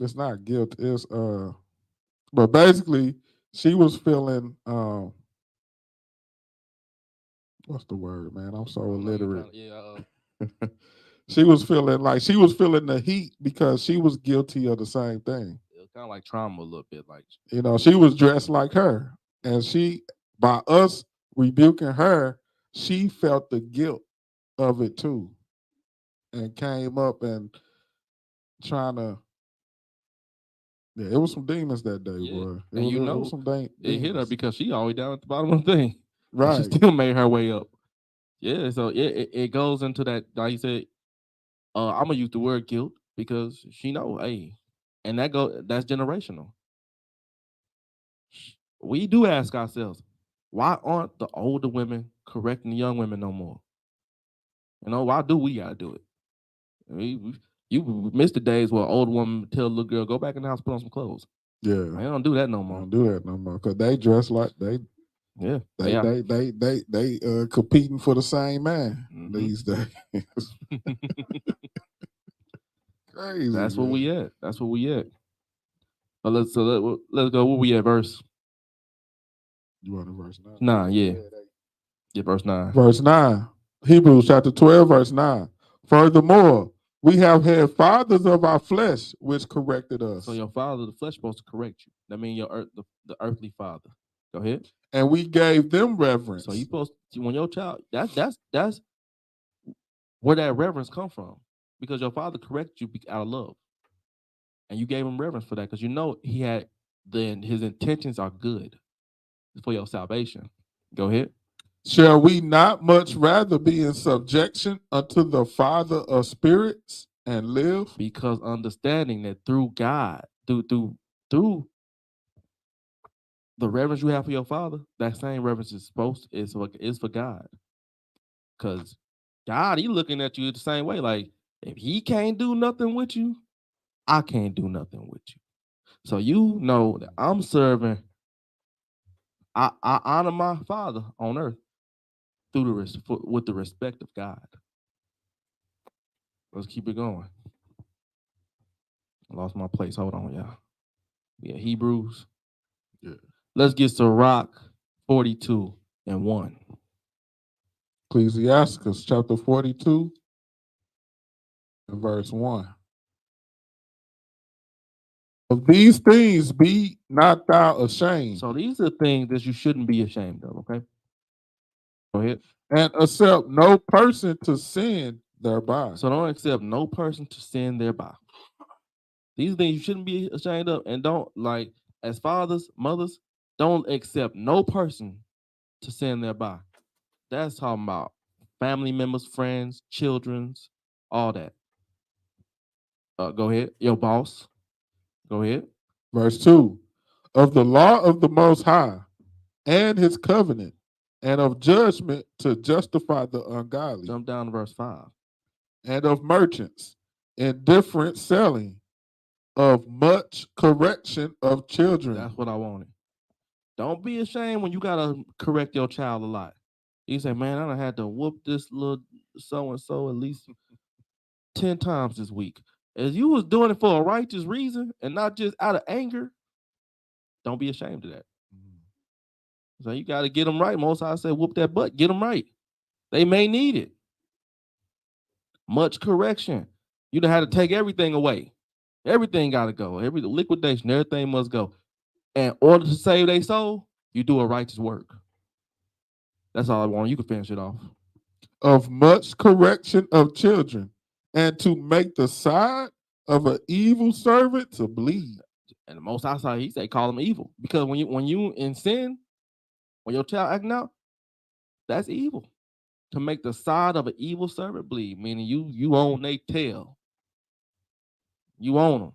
it's not guilt, it's but basically she was feeling what's the word, man? I'm so illiterate. She was feeling like she was feeling the heat because she was guilty of the same thing. It was kind of like trauma a little bit, like She was dressed like her, and she, by us rebuking her, she felt the guilt of it too, and came up and trying to. Yeah, it was some demons that day, boy. It was some demons. It hit her because she always down at the bottom of the thing. Right. She still made her way up. Yeah, so it goes into that, like you said, I'm gonna use the word guilt because she know, hey, and that's generational. We do ask ourselves, why aren't the older women correcting the young women no more? Why do we gotta do it? You miss the days where an old woman tell a little girl, go back in the house, put on some clothes. Yeah, they don't do that no more. Don't do that no more because they dress like they. Yeah, they competing for the same man these days. Crazy. That's where we at. That's where we at. But let's go. Where we at? Verse. You want to verse 9? Nah, yeah. Yeah, verse 9. Verse 9. Hebrews chapter 12, verse 9. Furthermore, we have had fathers of our flesh which corrected us. So your father, the flesh, supposed to correct you. That means the earthly father. Go ahead. And we gave them reverence. So you supposed to, when your child, that's where that reverence come from, because your father corrected you out of love, and you gave him reverence for that because he had his intentions are good for your salvation. Go ahead. Shall we not much rather be in subjection unto the Father of spirits and live? Because understanding that through God, through the reverence you have for your father, that same reverence is for God. Because God, he looking at you the same way. Like, if he can't do nothing with you, I can't do nothing with you. So you know that I'm serving. I honor my father on earth with the respect of God. Let's keep it going. I lost my place. Hold on, y'all. Yeah, Hebrews. Yeah. Let's get to Rock 42:1. Ecclesiasticus chapter 42 and verse 1. Of these things be not thou ashamed. So these are things that you shouldn't be ashamed of, okay? Go ahead. And accept no person to sin thereby. So don't accept no person to sin thereby. These things you shouldn't be ashamed of, and don't, like, as fathers, mothers, don't accept no person to sin thereby. That's talking about family members, friends, children's, all that. Go ahead. Your boss. Go ahead. Verse 2. Of the law of the Most High and his covenant, and of judgment to justify the ungodly. Jump down to verse 5. And of merchants, indifferent selling, of much correction of children. That's what I wanted. Don't be ashamed when you got to correct your child a lot. You say, man, I done had to whoop this little so-and-so at least 10 times this week. As you was doing it for a righteous reason and not just out of anger, don't be ashamed of that. So you got to get them right. Most I say, whoop that butt, get them right. They may need it. Much correction. You done had to take everything away. Everything got to go. Every liquidation, everything must go. In order to save their soul, you do a righteous work. That's all I want. You can finish it off. Of much correction of children, and to make the side of an evil servant to bleed. And the Most High, he say, call them evil, because when you in sin, When your child acting out, that's evil. To make the side of an evil servant bleed, meaning you own their tail. You own them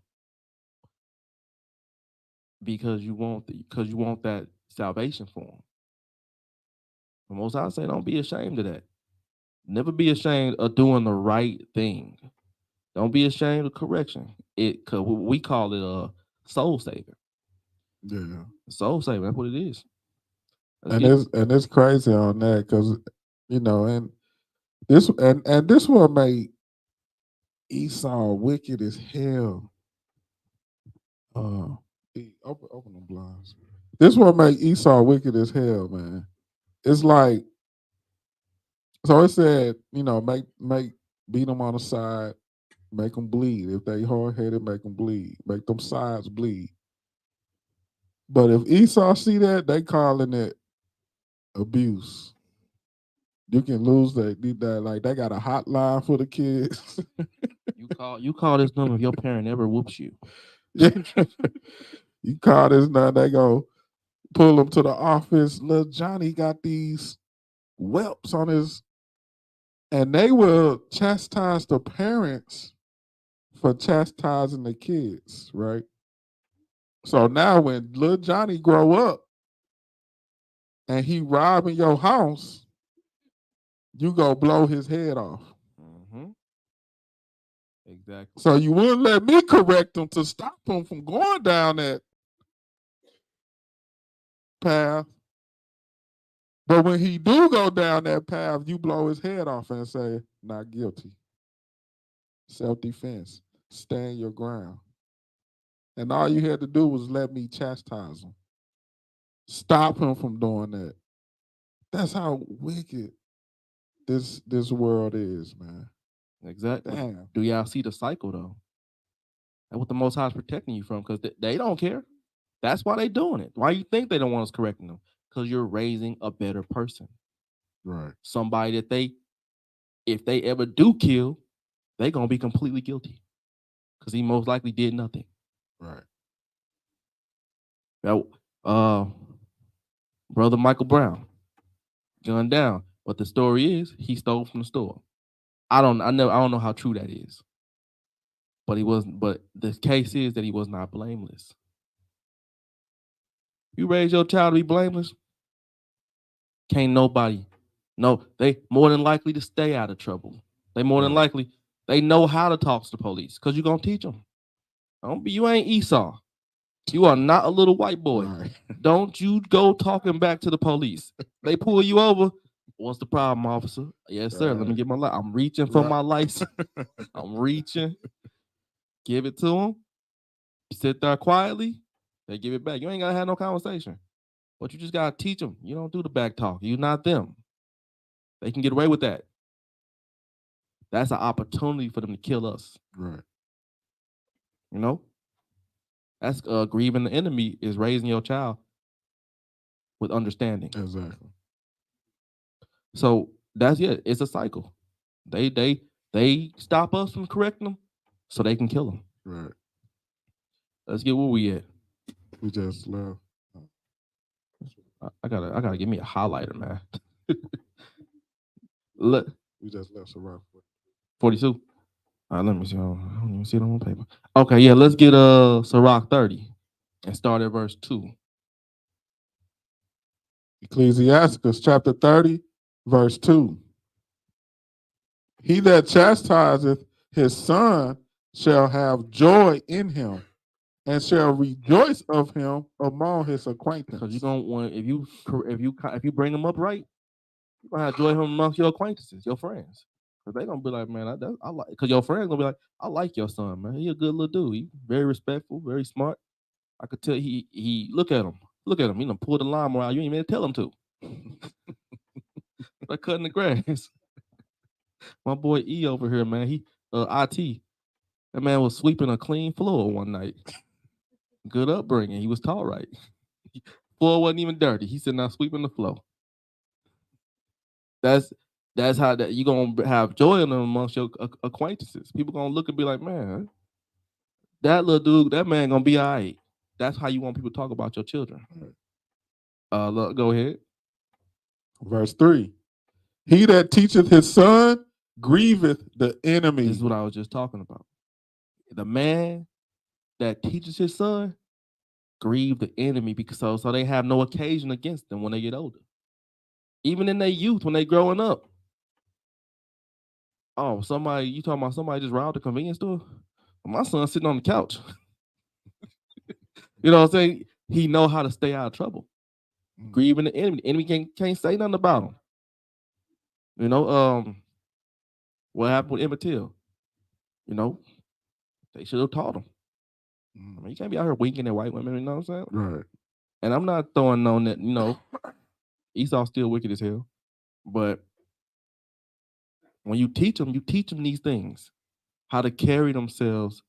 because you want that salvation for them. The Most High say, don't be ashamed of that. Never be ashamed of doing the right thing. Don't be ashamed of correction. Cause we call it a soul saver. Yeah, Soul saver. That's what it is. It's crazy on that because and this one made Esau wicked as hell. Open the blinds. This one made Esau wicked as hell, man. It's like, so it said, make beat them on the side, make them bleed. If they hard headed, make them bleed. Make them sides bleed. But if Esau see that, they calling it abuse. You can lose that. Like they got a hotline for the kids. you call this number if your parent ever whoops you. You call this number, they go pull him to the office. Little Johnny got these whelps on his, and they will chastise the parents for chastising the kids, right? So now when little Johnny grow up and he robbing your house, you go blow his head off. Mm-hmm. Exactly. So you wouldn't let me correct him to stop him from going down that path. But when he do go down that path, you blow his head off and say, not guilty. Self-defense. Stand your ground. And all you had to do was let me chastise him. Stop him from doing that. That's how wicked this world is, man. Exactly. Damn. Do y'all see the cycle though? That's what the Most High is protecting you from, because they don't care. That's why they doing it. Why you think they don't want us correcting them? Because you're raising a better person. Right. Somebody that if they ever do kill, they gonna be completely guilty. Because he most likely did nothing. Right. Now, Brother Michael Brown, gunned down. But the story is he stole from the store. I don't know how true that is. But he wasn't. But the case is that he was not blameless. You raise your child to be blameless, can't nobody. No, they more than likely to stay out of trouble. They more than likely they know how to talk to the police because you're gonna teach them. You ain't Esau. You are not a little white boy. Right. Don't you go talking back to the police. They pull you over. What's the problem, officer? Yes, sir. Let me get my license. I'm reaching for my license. I'm reaching. Give it to them. Sit there quietly. They give it back. You ain't gotta have no conversation. But you just gotta teach them. You don't do the back talk. You're not them. They can get away with that. That's an opportunity for them to kill us. Right. You know? That's grieving the enemy is raising your child with understanding. Exactly. So that's it. It's a cycle. They stop us from correcting them so they can kill them. Right. Let's get where we at. We just left. I gotta give me a highlighter, man. Look. We just left Sirach 42. All right, let me see. I don't even see it on paper. Okay, yeah, let's get Sirach 30 and start at verse 2. Ecclesiasticus chapter 30, verse 2. He that chastiseth his son shall have joy in him, and shall rejoice of him among his acquaintance. Because you're gonna want if you bring them up right, you're gonna have joy of him amongst your acquaintances, your friends. Because they're gonna be like, man, I like, because your friends gonna be like, I like your son, man. He a good little dude. He very respectful, very smart. I could tell he look at him. He done pulled the lawnmower out. You ain't even tell him to. Like cutting the grass. My boy E over here, man. He IT. That man was sweeping a clean floor one night. Good upbringing. He was tall, right? Floor wasn't even dirty. He said, "Now sweeping the floor." That's how that you gonna have joy in them amongst your acquaintances. People gonna look and be like, "Man, that little dude, that man gonna be all right." That's how you want people to talk about your children. Look, go ahead. Verse 3. He that teacheth his son grieveth the enemy. This is what I was just talking about. The man that teaches his son grieve the enemy because so they have no occasion against them when they get older. Even in their youth, when they growing up. Oh, you talking about somebody just robbed the convenience store? My son's sitting on the couch. You know what I'm saying? He know how to stay out of trouble. Grieving the enemy. The enemy can't say nothing about him. You know, what happened with Emmett Till? You know, they should have taught him. I mean, you can't be out here winking at white women, you know what I'm saying? Right. And I'm not throwing on that, Esau's still wicked as hell. But when you teach them these things, how to carry themselves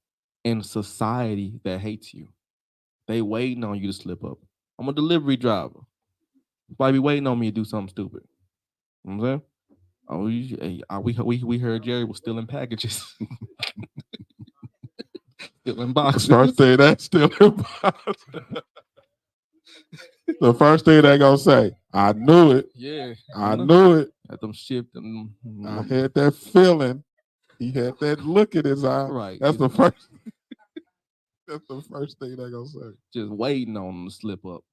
in a society that hates you. They waiting on you to slip up. I'm a delivery driver. Might be waiting on me to do something stupid. You know what I'm saying? We heard Jerry was stealing packages. Stealing boxes. First thing that's still in boxes. The first thing they gonna say, I knew it. Yeah. I knew it. At them shipped them. I had that feeling. He had that look in his eye. Right. That's the first. That's the first thing they gonna say. Just waiting on them to slip up.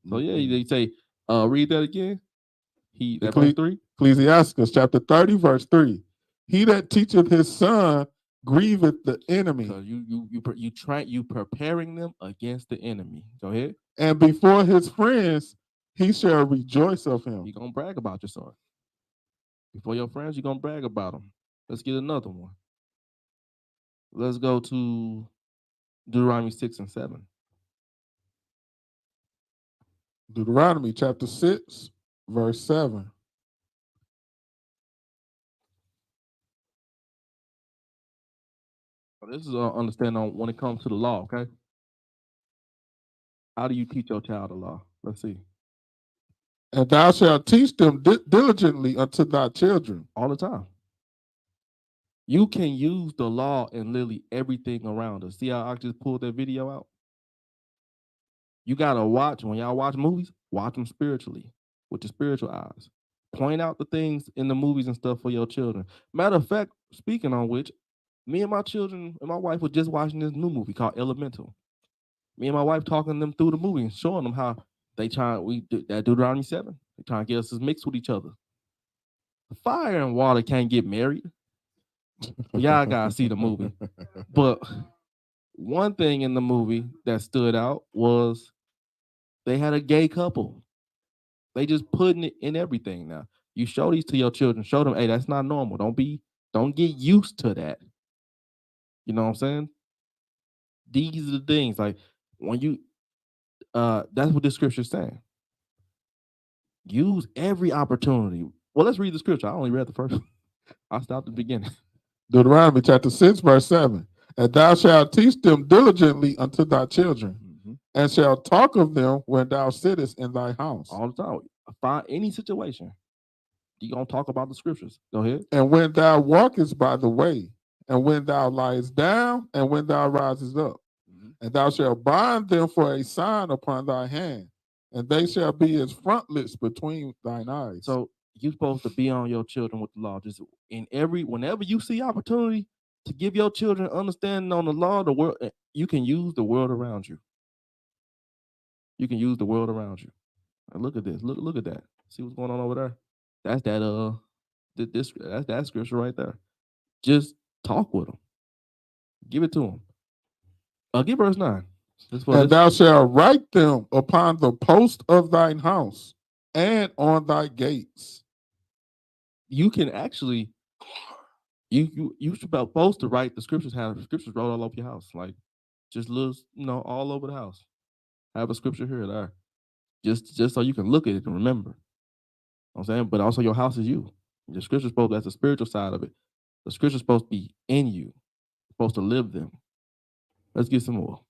So yeah, mm. they say, read that again. Verse 3? Ecclesiastes chapter 30, verse 3. He that teacheth his son grieveth the enemy. So you preparing them against the enemy. Go ahead. And before his friends, he shall rejoice of him. You're gonna brag about your son. Before your friends, you're gonna brag about them. Let's get another one. Let's go to Deuteronomy 6 and 7. Deuteronomy chapter 6, verse 7. So this is understanding on when it comes to the law, okay? How do you teach your child the law? Let's see. And thou shalt teach them diligently unto thy children. All the time. You can use the law in literally everything around us. See how I just pulled that video out? You gotta watch, when y'all watch movies, watch them spiritually, with your spiritual eyes. Point out the things in the movies and stuff for your children. Matter of fact, speaking on which, me and my children and my wife were just watching this new movie called Elemental. Me and my wife talking them through the movie and showing them how they that Deuteronomy 7. They trying to get us to mix with each other. The fire and water can't get married. Y'all gotta see the movie. But one thing in the movie that stood out was they had a gay couple. They just putting it in everything now. You show these to your children, show them, hey, that's not normal. Don't get used to that. You know what I'm saying? These are the things like when you that's what the scripture's saying. Use every opportunity. Well, let's read the scripture. I only read the first. I stopped at the beginning. Deuteronomy chapter 6, verse 7. And thou shalt teach them diligently unto thy children, and shalt talk of them when thou sittest in thy house. All the time. Find any situation. You're going to talk about the scriptures. Go ahead. And when thou walkest by the way, and when thou liest down, and when thou risest up, and thou shalt bind them for a sign upon thy hand, and they shall be as frontlets between thine eyes. So you're supposed to be on your children with the law. Just whenever you see opportunity to give your children understanding on the law, the world, you can use the world around you. You can use the world around you. And look at this. Look at that. See what's going on over there? That's that scripture right there. Just talk with them. Give it to them. Give verse 9. And thou shalt write them upon the post of thine house and on thy gates. You can actually, you supposed to write the scriptures. Have the scriptures wrote all over your house, like just little, all over the house. Have a scripture here or there, just so you can look at it and remember. You know what I'm saying, but also your house is you. The scripture's supposed, that's the spiritual side of it. The scripture's supposed to be in you, supposed to live them. Let's get some more.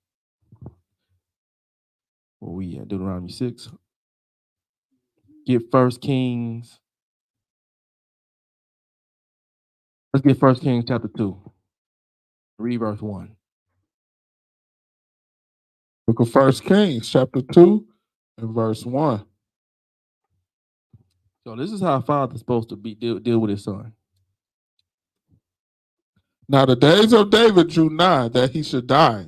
Where we at? Deuteronomy 6. Get 1 Kings. Let's get 1 Kings chapter 2. Read verse 1. Book of 1 Kings chapter 2 and verse 1. So this is how a father's supposed to be deal with his son. Now the days of David drew nigh that he should die.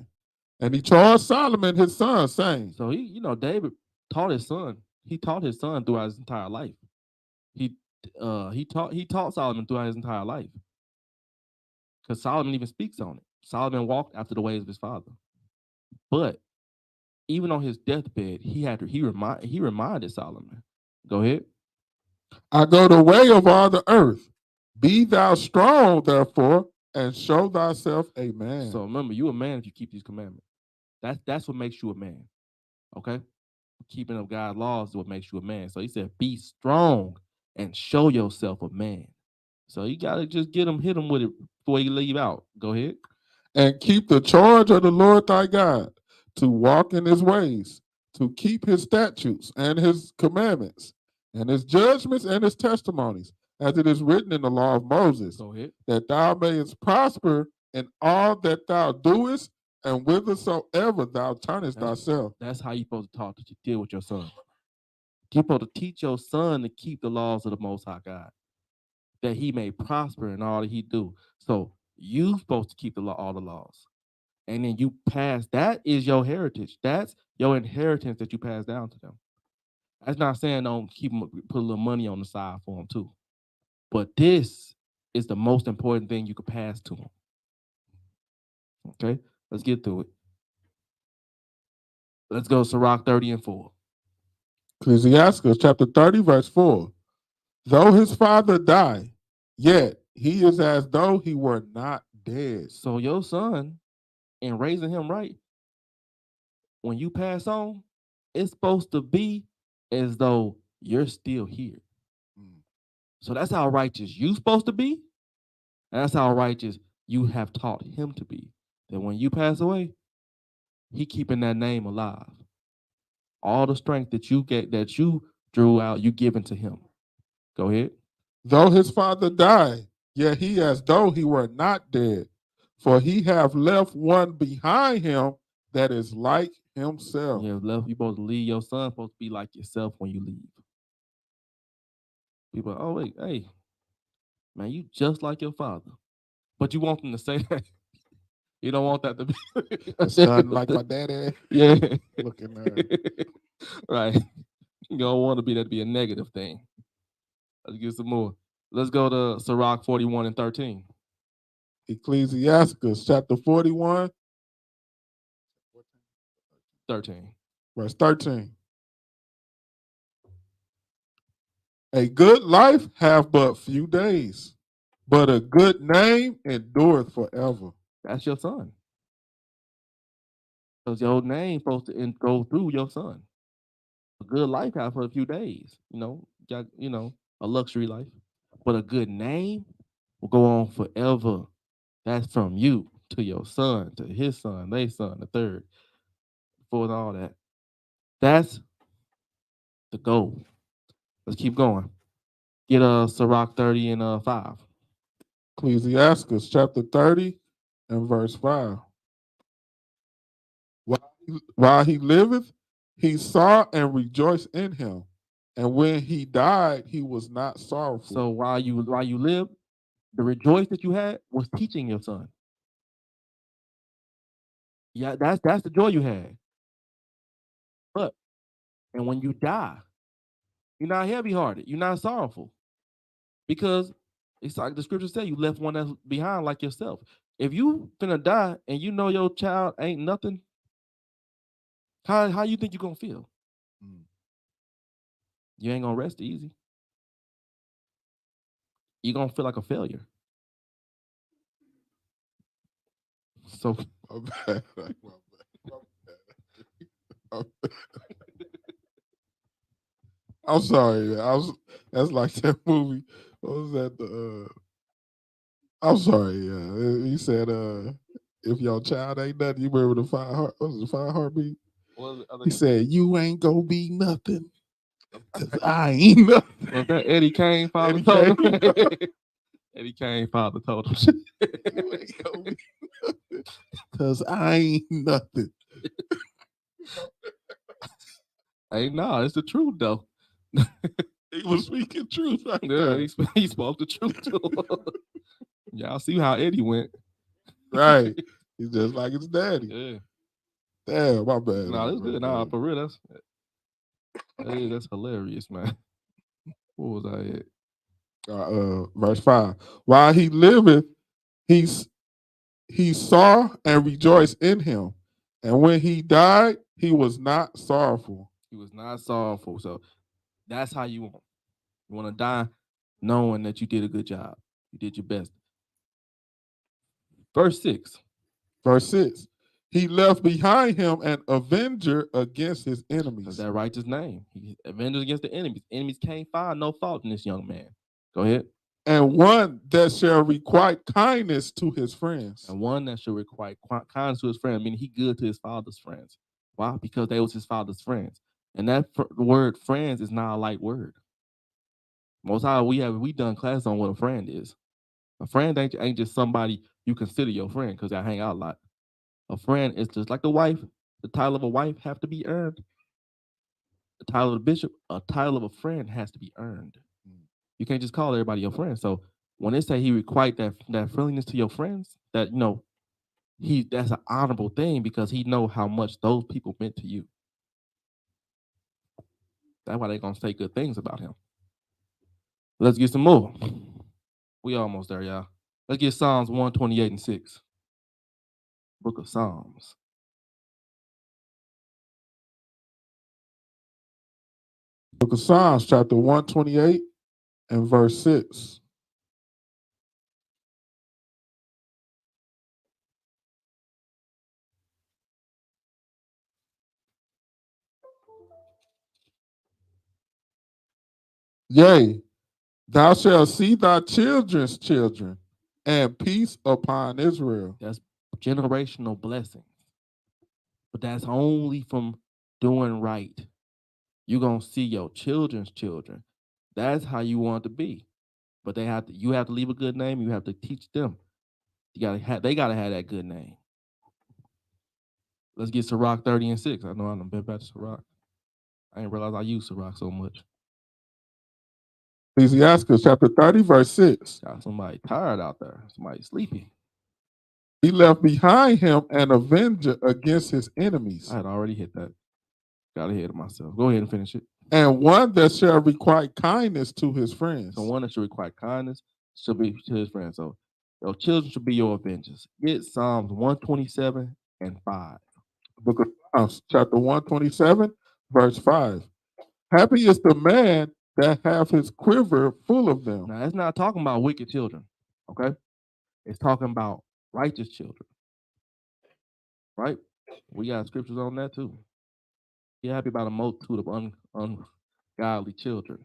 And he charged Solomon his son, saying, So David taught his son. He taught his son throughout his entire life. He taught Solomon throughout his entire life. Because Solomon even speaks on it. Solomon walked after the ways of his father. But even on his deathbed, he reminded Solomon. Go ahead. I go the way of all the earth. Be thou strong, therefore, and show thyself a man. So remember, you a man if you keep these commandments. That's what makes you a man. Okay? Keeping of God's laws is what makes you a man. So he said, be strong and show yourself a man. So you gotta just hit him with it before you leave out. Go ahead. And keep the charge of the Lord thy God, to walk in his ways, to keep his statutes and his commandments, and his judgments and his testimonies, as it is written in the law of Moses, Go ahead. that thou mayest prosper in all that thou doest, and whithersoever thou turnest thyself. That's how you're supposed to talk to deal with your son. You're supposed to teach your son to keep the laws of the Most High God, that he may prosper in all that he do. So you supposed to keep all the laws. And then you pass, that is your heritage. That's your inheritance that you pass down to them. That's not saying don't put a little money on the side for them too. But this is the most important thing you could pass to them. Okay, let's get through it. Let's go to Sirach 30 and 4. Ecclesiastes chapter 30, verse 4. Though his father die, yet he is as though he were not dead. So your son, in raising him right, when you pass on, it's supposed to be as though you're still here. So that's how righteous you're supposed to be. And that's how righteous you have taught him to be. That when you pass away, he keeping that name alive. All the strength that you drew out, you giving to him. Go ahead. Though his father die, yet he as though he were not dead. For he have left one behind him that is like himself. You supposed to leave your son, supposed to be like yourself when you leave. People are, oh wait, hey, man, you just like your father. But you want them to say that. You don't want that to be Son like my daddy. Yeah. Looking there. Right. You don't want that to be a negative thing. Let's get some more. Let's go to Sirach 41 and 13. Ecclesiastes chapter 41, 13. verse 13. A good life have but few days, but a good name endureth forever. That's your son. Because your name supposed to go through your son. A good life have for a few days. Got a luxury life. But a good name will go on forever. That's from you to your son, to his son, their son, the third, before all that. That's the goal. Let's keep going. Get Sirach 30 and 5. Ecclesiastes chapter 30 and verse 5. While he liveth, he saw and rejoiced in him. And when he died, he was not sorrowful. So while you lived, the rejoice that you had was teaching your son. Yeah, that's the joy you had. And when you die, you're not heavy-hearted. You're not sorrowful. Because it's like the scripture said, you left one that's behind like yourself. If you finna die and you know your child ain't nothing, how you think you're gonna feel? You ain't gonna rest easy. You're gonna feel like a failure. So I'm sorry. That's like that movie. What was that? I'm sorry. Yeah, he said, "If your child ain't nothing, you remember the five heartbeat." He said, "You ain't gonna be nothing, 'cause I ain't nothing." Was that Eddie Kane father told him? Eddie Kane father told him. You ain't gonna be nothing, 'cause I ain't nothing. Hey, no, it's the truth though. He was speaking truth right Yeah, there. he spoke the truth too. Y'all see how Eddie went. Right. He's just like his daddy. Yeah. Damn, my bad. Nah, that's good. Nah, for real, that's hilarious, man. What was I at? Verse 5. While he liveth, he saw and rejoiced in him. And when he died, he was not sorrowful. He was not sorrowful. So that's how you want. You want to die knowing that you did a good job. You did your best. Verse 6. Verse 6. He left behind him an avenger against his That's enemies. that righteous name. He avenged against the enemies. Enemies can't find no fault in this young man. Go ahead. And one that shall requite kindness to his friends. And one that should requite kindness to his friends, meaning he good to his father's friends. Why? Because they was his father's friends. And that word friends is not a light word. Most high we done class on what a friend is. A friend ain't just somebody you consider your friend because I hang out a lot. A friend is just like a wife. The title of a wife have to be earned. The title of the bishop, a title of a friend has to be earned. You can't just call everybody your friend. So when they say he requite that friendliness to your friends, that that's an honorable thing because he know how much those people meant to you. That's why they're gonna say good things about him. Let's get some more. We almost there, y'all. Let's get Psalms 128 and 6. Book of Psalms. Book of Psalms, chapter 128 and verse 6. Yea, thou shalt see thy children's children, and peace upon Israel. That's generational blessings. But that's only from doing right. You're gonna see your children's children. That's how you want to be. But you have to leave a good name, you have to teach them. They gotta have that good name. Let's get Sirach 30 and 6. I know I've been back to Sirach. I didn't realize I use Sirach so much. Ecclesiastes chapter 30, verse 6. Got somebody tired out there. Somebody sleepy. He left behind him an avenger against his enemies. I had already hit that. Got ahead of myself. Go ahead and finish it. And one that shall requite kindness to his friends. So one that should require kindness should be to his friends. So your children should be your avengers. Get Psalms 127 and 5. Book of Psalms, chapter 127, verse 5. Happy is the man that hath his quiver full of them. Now, it's not talking about wicked children, okay? It's talking about righteous children, right? We got scriptures on that too. Be happy about a multitude of ungodly children.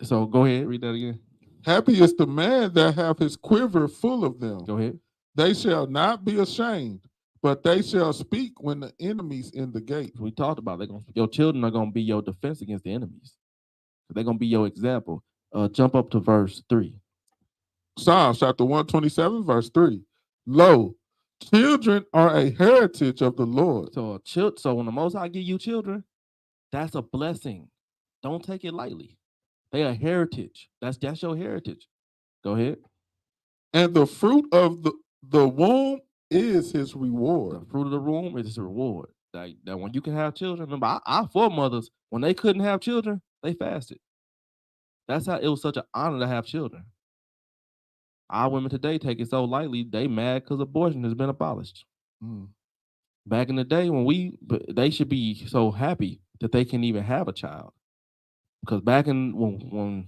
So go ahead, read that again. Happy is the man that hath his quiver full of them. Go ahead. They shall not be ashamed, but they shall speak when the enemy's in the gate. We talked about your children are gonna be your defense against the enemies. They're gonna be your example. Jump up to verse 3. Psalms chapter 127, verse 3. Lo, children are a heritage of the Lord. So when the Most High give you children, that's a blessing. Don't take it lightly. They are heritage. That's your heritage. Go ahead. And the fruit of the womb is his reward. The fruit of the womb is his reward. Like that when you can have children. Remember, our foremothers, when they couldn't have children, they fasted. That's how it was such an honor to have children. Our women today take it so lightly, they mad because abortion has been abolished. Back in the day they should be so happy that they can even have a child. Because back when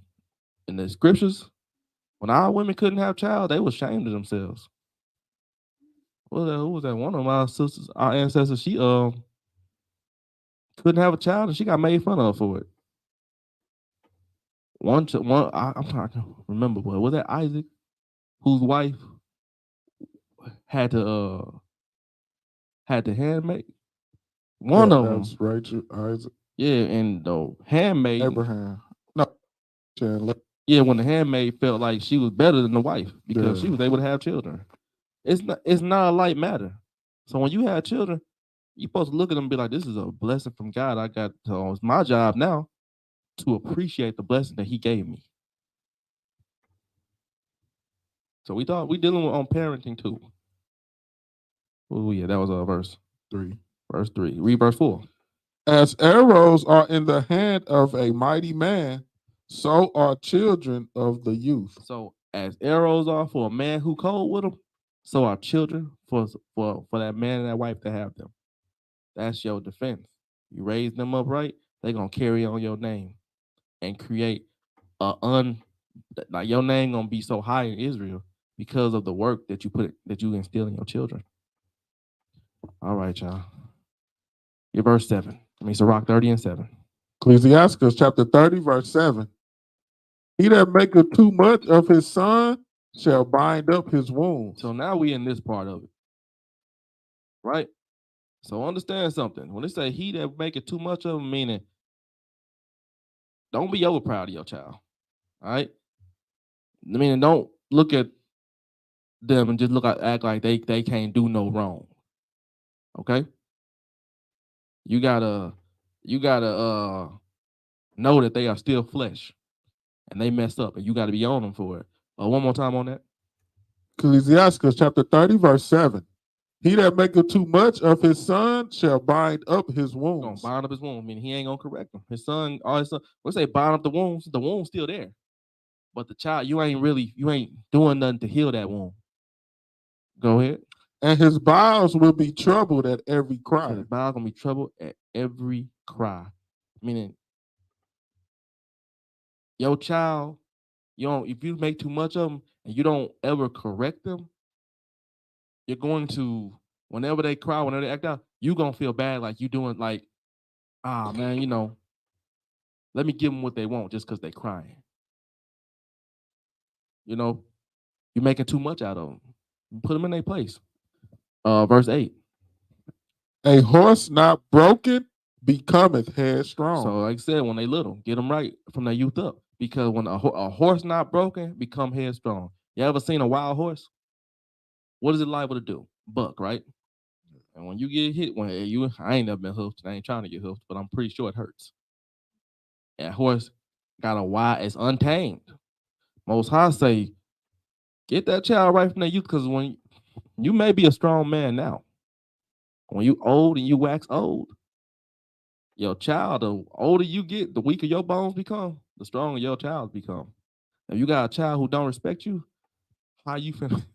in the scriptures, when our women couldn't have a child, they were ashamed of themselves. Who was that? One of my sisters, our ancestors, she couldn't have a child and she got made fun of for it. I'm trying to remember, but was that Isaac, whose wife had to handmaid? One of them. That's Rachel, Isaac. Yeah, and the handmaid. Abraham. No. Yeah, when the handmaid felt like she was better than the wife because she was able to have children. It's not a light matter. So when you have children, you're supposed to look at them and be like, this is a blessing from God. It's my job now to appreciate the blessing that he gave me. So we dealing with on parenting too. Oh yeah, that was verse 3. Verse 3. Read verse 4. As arrows are in the hand of a mighty man, so are children of the youth. So as arrows are for a man who cold with them, so are children for that man and that wife to have them. That's your defense. You raise them up right, they're gonna carry on your name and create like your name gonna be so high in Israel because of the work that you instill in your children. All right, y'all. Your verse 7. I mean, Sirach 30 and 7. Ecclesiastes chapter 30, verse 7. He that maketh too much of his son shall bind up his wounds. So now we in this part of it. Right? So understand something. When they say he that make it too much of him, meaning don't be over proud of your child. All right? Meaning don't look at them and just act like they can't do no wrong. Okay? You gotta know that they are still flesh and they mess up and you gotta be on them for it. One more time on that. Ecclesiastes chapter 30, verse 7. He that maketh too much of his son shall bind up his wounds. Gonna bind up his wounds, meaning he ain't gonna correct him. His son, we say bind up the wounds still there. But the child, you ain't doing nothing to heal that wound. Go ahead. And his bowels will be troubled at every cry. So his bowels gonna be troubled at every cry. Meaning your child, if you make too much of them and you don't ever correct them, you're going to, whenever they cry, whenever they act out, you're gonna feel bad like you doing like, man, let me give them what they want just because they crying. You're making too much out of them. Put them in their place. Verse 8. A horse not broken becometh headstrong. So like I said, when they little, get them right from their youth up. Because when a horse not broken, become headstrong. You ever seen a wild horse? What is it liable to do? Buck, right? And when you get hit, I ain't never been hoofed. I ain't trying to get hoofed, but I'm pretty sure it hurts. That horse got a wild, it's untamed. Most High say, get that child right from their youth, because when you may be a strong man now, when you old and you wax old, your child, the older you get, the weaker your bones become, the stronger your child become. If you got a child who don't respect you, how you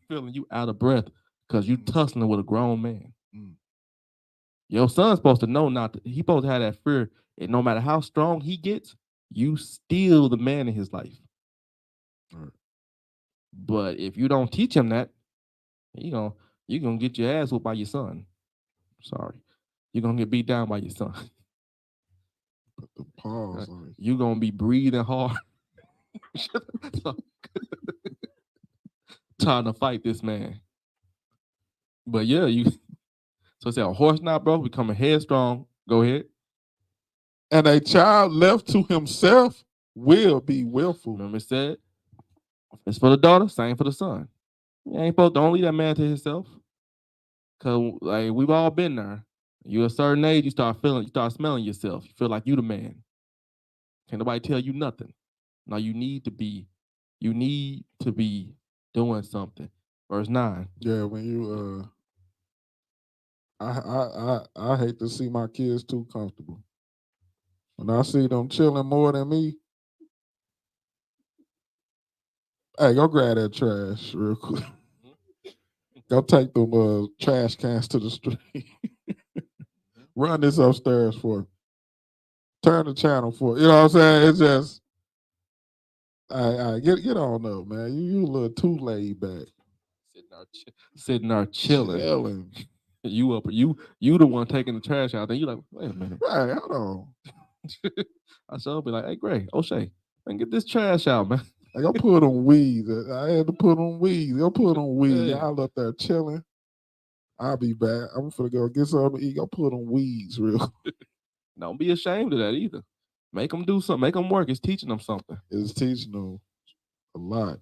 feeling you out of breath because you tussling with a grown man? Your son's supposed to know he's supposed to have that fear, and no matter how strong he gets, you still the man in his life. Right. But if you don't teach him that, you're gonna get your ass whooped by your son. Sorry. You're gonna get beat down by your son. Put the pause on it. You're gonna be breathing hard. Trying to fight this man. But yeah, so say a horse not broke, becoming headstrong. Go ahead. And a child left to himself will be willful. Remember it said, it's for the daughter, same for the son. You ain't supposed to, don't leave that man to himself. Cause like we've all been there. You're a certain age, you start smelling yourself. You feel like you the man. Can't nobody tell you nothing. Now you need to be doing something. Verse 9. Yeah, when you I hate to see my kids too comfortable. When I see them chilling more than me, hey, go grab that trash real quick. Go take them trash cans to the street. Run this upstairs for me. Turn the channel for it. You know what I'm saying? It's just, get on up, man. You a little too laid back. Sitting there chilling. You up? You the one taking the trash out. Then you like, wait a minute. Right, hold on. I shall be like, hey, Gray, O'Shea, man, get this trash out, man. Like, go put on weeds. I had to put on weeds. Go put on weeds. Yeah. Y'all up there chilling. I'll be back. I'm finna go get something to eat. Go put on weeds real quick. Don't be ashamed of that either. Make them do something. Make them work. It's teaching them something. It's teaching them a lot.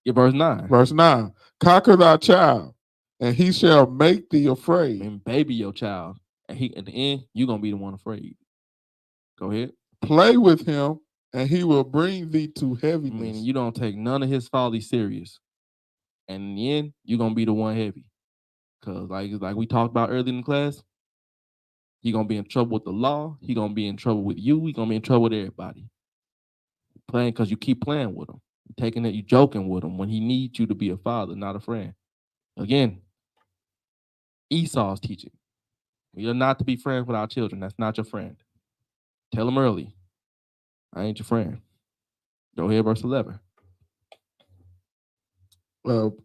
Yeah, verse 9. Verse 9. Conquer thy child, and he shall make thee afraid. And baby your child. And in the end, you're going to be the one afraid. Go ahead. Play with him, and he will bring thee to heaviness. Meaning you don't take none of his folly serious. And in the end, you're gonna be the one heavy. Cause like we talked about earlier in class, you're gonna be in trouble with the law, he gonna be in trouble with you, he gonna be in trouble with everybody. Playing because you keep playing with him. Taking it, you joking with him when he needs you to be a father, not a friend. Again, Esau's teaching. We are not to be friends with our children. That's not your friend. Tell them early. I ain't your friend. Go ahead, verse 11.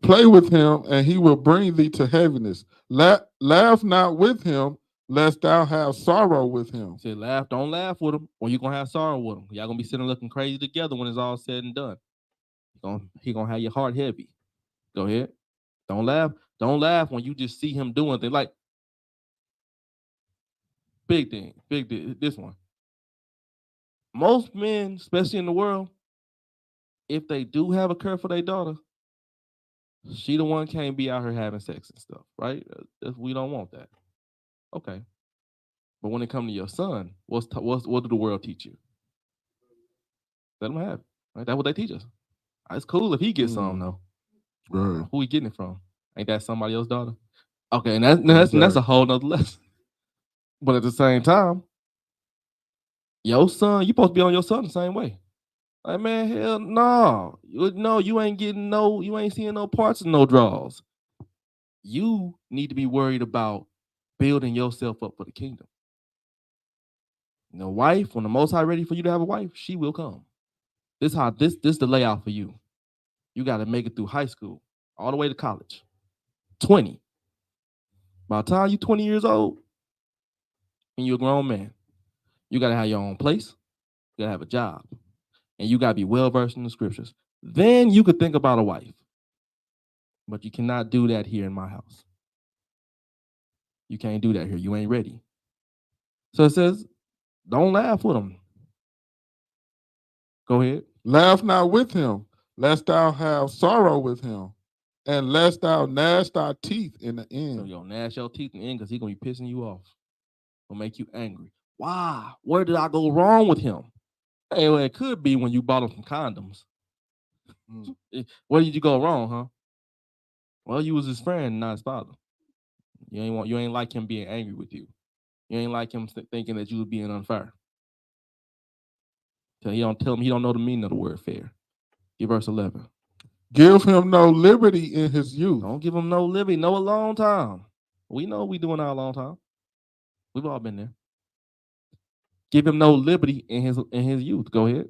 Play with him, and he will bring thee to heaviness. Laugh not with him, lest thou have sorrow with him. Say, don't laugh with him, or you're gonna have sorrow with him. Y'all gonna be sitting looking crazy together when it's all said and done. He gonna have your heart heavy. Go ahead. Don't laugh when you just see him doing things like big thing. This one. Most men, especially in the world, if they do have a care for their daughter, she the one can't be out here having sex and stuff, right? We don't want that. Okay. But when it comes to your son, what do the world teach you? Let him have it. Right? That's what they teach us. It's cool if he gets some though. Right. Who he getting it from? Ain't that somebody else's daughter? Okay, and that's a whole nother lesson. But at the same time, your son, you supposed to be on your son the same way. Like, man, hell no. No, you ain't seeing no parts of no draws. You need to be worried about building yourself up for the kingdom. You know, wife, when the Most High ready for you to have a wife, she will come. This the layout for you. You got to make it through high school, all the way to college. 20. By the time you're 20 years old, and you're a grown man, you got to have your own place. You got to have a job. And you got to be well-versed in the scriptures. Then you could think about a wife. But you cannot do that here in my house. You can't do that here. You ain't ready. So it says, don't laugh with him. Go ahead. Laugh not with him, lest thou have sorrow with him, and lest thou gnash thy teeth in the end. So you're going to gnash your teeth in the end because he's going to be pissing you off. Going to make you angry. Why? Where did I go wrong with him? Hey, well, it could be when you bought him some condoms. Where did you go wrong, huh? Well, you was his friend, not his father. You ain't like him being angry with you. You ain't like him thinking that you was being unfair. So he don't tell him he don't know the meaning of the word fair. Give verse 11. Give him no liberty in his youth. Don't give him no liberty, no alone time. We know we doing our alone time. We've all been there. Give him no liberty in his youth. Go ahead.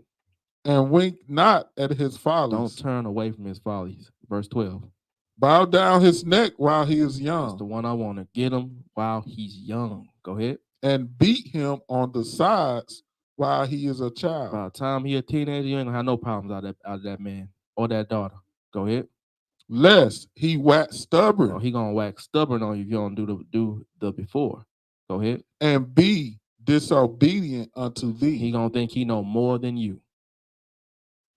And wink not at his follies. Don't turn away from his follies. Verse 12. Bow down his neck while he is young. That's the one I want to get him while he's young. Go ahead. And beat him on the sides while he is a child. By the time he a teenager, you ain't gonna have no problems out of that man or that daughter. Go ahead. Lest he wax stubborn. Oh, he gonna wax stubborn on you if you don't do the before. Go ahead. And be disobedient unto thee. He gonna think he know more than you.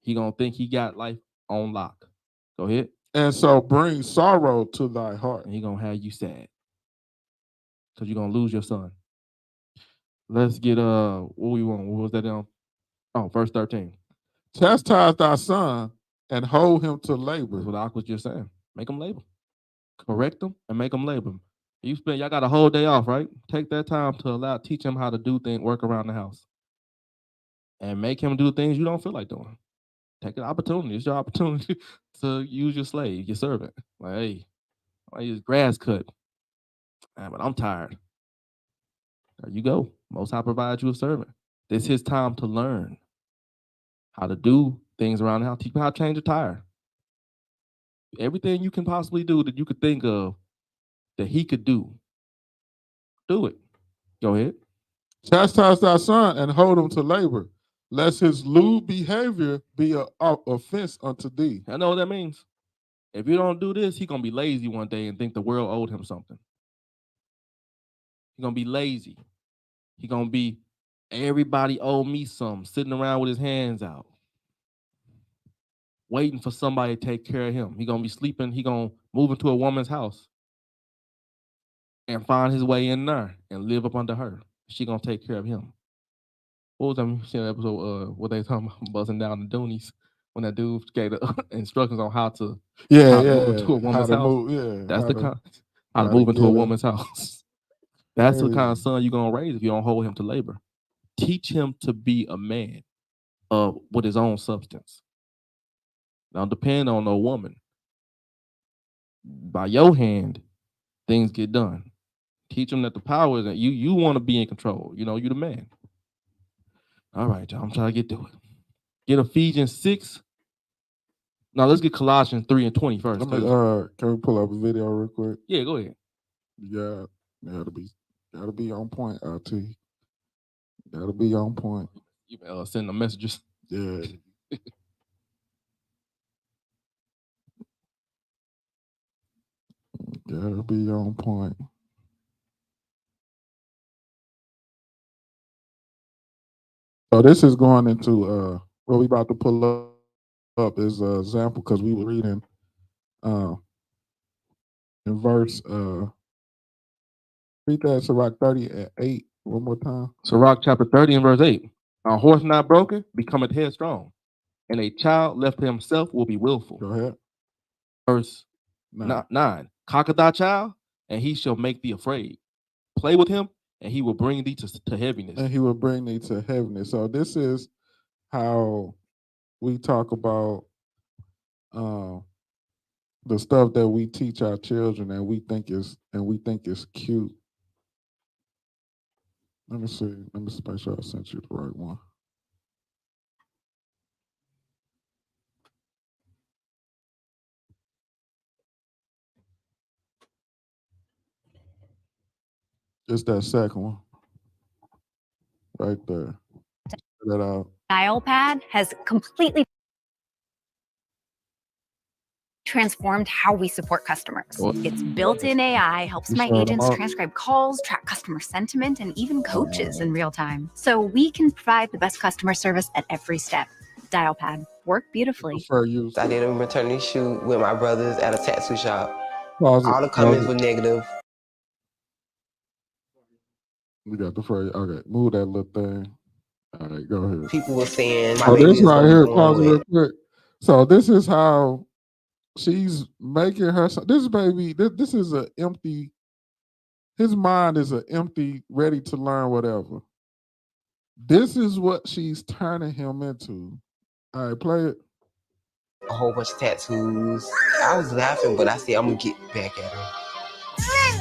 He gonna think he got life on lock. Go ahead. And so bring sorrow to thy heart. And he gonna have you sad. Because you're gonna lose your son. Let's get what we want. What was that down? Oh, verse 13. Chastise thy son and hold him to labor. That's what Ak was just saying. Make him labor. Correct him and make him labor. Y'all got a whole day off, right? Take that time to teach him how to do things, work around the house. And make him do things you don't feel like doing. Take an opportunity. It's your opportunity to use your slave, your servant. Like, hey, I use grass cut. But I'm tired. There you go. Most High provides you a servant. This is his time to learn how to do things around the house. Teach him how to change a tire. Everything you can possibly do that you could think of that he could do. Do it. Go ahead. Chastise thy son and hold him to labor, lest his lewd behavior be an offense unto thee. I know what that means. If you don't do this, he's going to be lazy one day and think the world owed him something. He's going to be lazy. He's going to be, everybody owe me something, sitting around with his hands out, waiting for somebody to take care of him. He's going to be sleeping. He's going to move into a woman's house and find his way in there and live up under her. She's going to take care of him. what was that? You seen that episode? What they talking about busting down the Doonies when that dude gave the instructions on how to move into a How woman's to house. move, yeah. That's the kind how to how to move into a get 'em. woman's house. That's the kind of Crazy. son you're gonna raise if you don't hold him to labor. Teach him to be a man with his own substance. Now depend on a woman. By your hand, things get done. Teach him that the power is that you want to be in control. You know, you the man. All right, y'all. I'm trying to get through it. Get Ephesians 6. Now let's get Colossians 3 and 20 first. Let me can we pull up a video real quick? Yeah, go ahead. Yeah, gotta be on point, LT. Gotta be on point. You send the messages. Yeah. Gotta be on point. So this is going into what we about to pull up is an example because we were reading in verse read that Sirach 30:8 one more time. Sirach chapter 30 and verse 8. A horse not broken becometh headstrong, and a child left to himself will be willful. Go ahead. Verse 9. Conquer thy child, and he shall make thee afraid. Play with him, and he will bring thee to heaviness. And he will bring thee to heaviness. So this is how we talk about the stuff that we teach our children and we think is cute. Let me see. Let me make sure I sent you the right one. It's that second one. Right there. Check that out. Dial pad has completely transformed how we support customers. Its built-in AI helps my agents transcribe calls, track customer sentiment, and even coaches in real time. So we can provide the best customer service at every step. Dial pad, work beautifully. I did a maternity shoot with my brothers at a tattoo shop. All the comments were negative. We got the phrase. Okay, move that little thing. All right, go ahead. People were saying, "Oh, this right here." Pause real quick. So this is how she's making her. This baby. This is an empty. His mind is an empty, ready to learn whatever. This is what she's turning him into. All right, play it. A whole bunch of tattoos. I was laughing, but I said I'm gonna get back at her.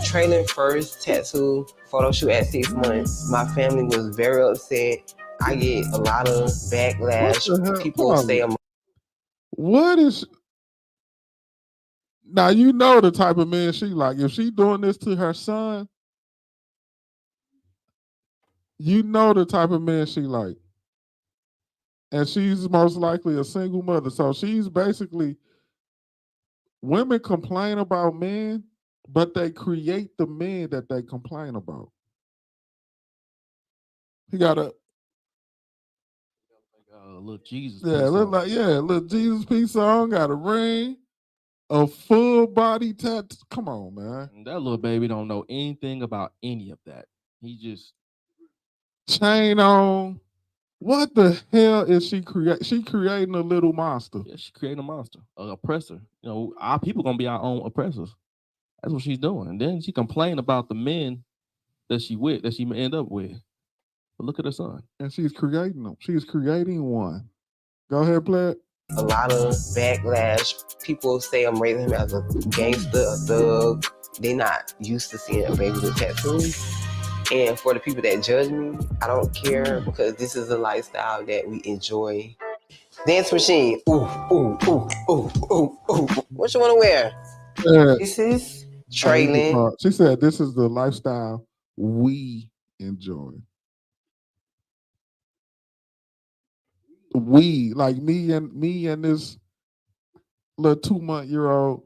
Trailing first tattoo photo shoot at 6 months. My family was very upset. I get a lot of backlash. People say I'm. What is? Now you know the type of man she like. If she doing this to her son, you know the type of man she like. And she's most likely a single mother. So she's basically, women complain about men, but they create the men that they complain about. He got a little Jesus. Little Jesus peace song. Got a ring, a full body tattoo. Come on, man. That little baby don't know anything about any of that. He just chain on. What the hell is she creating? She creating a little monster. Yeah, she creating a monster, an oppressor. You know, our people gonna be our own oppressors. That's what she's doing. And then she complain about the men that she may end up with. But look at her son. And she's creating them. She's creating one. Go ahead, play it. A lot of backlash. People say I'm raising him as a gangster, a thug. They're not used to seeing a baby with tattoos. And for the people that judge me, I don't care because this is a lifestyle that we enjoy. Dance machine. Ooh, ooh, ooh, ooh, ooh, ooh. What you want to wear? This is trailing. She said this is the lifestyle we enjoy. We, like me and this little 2-month-old,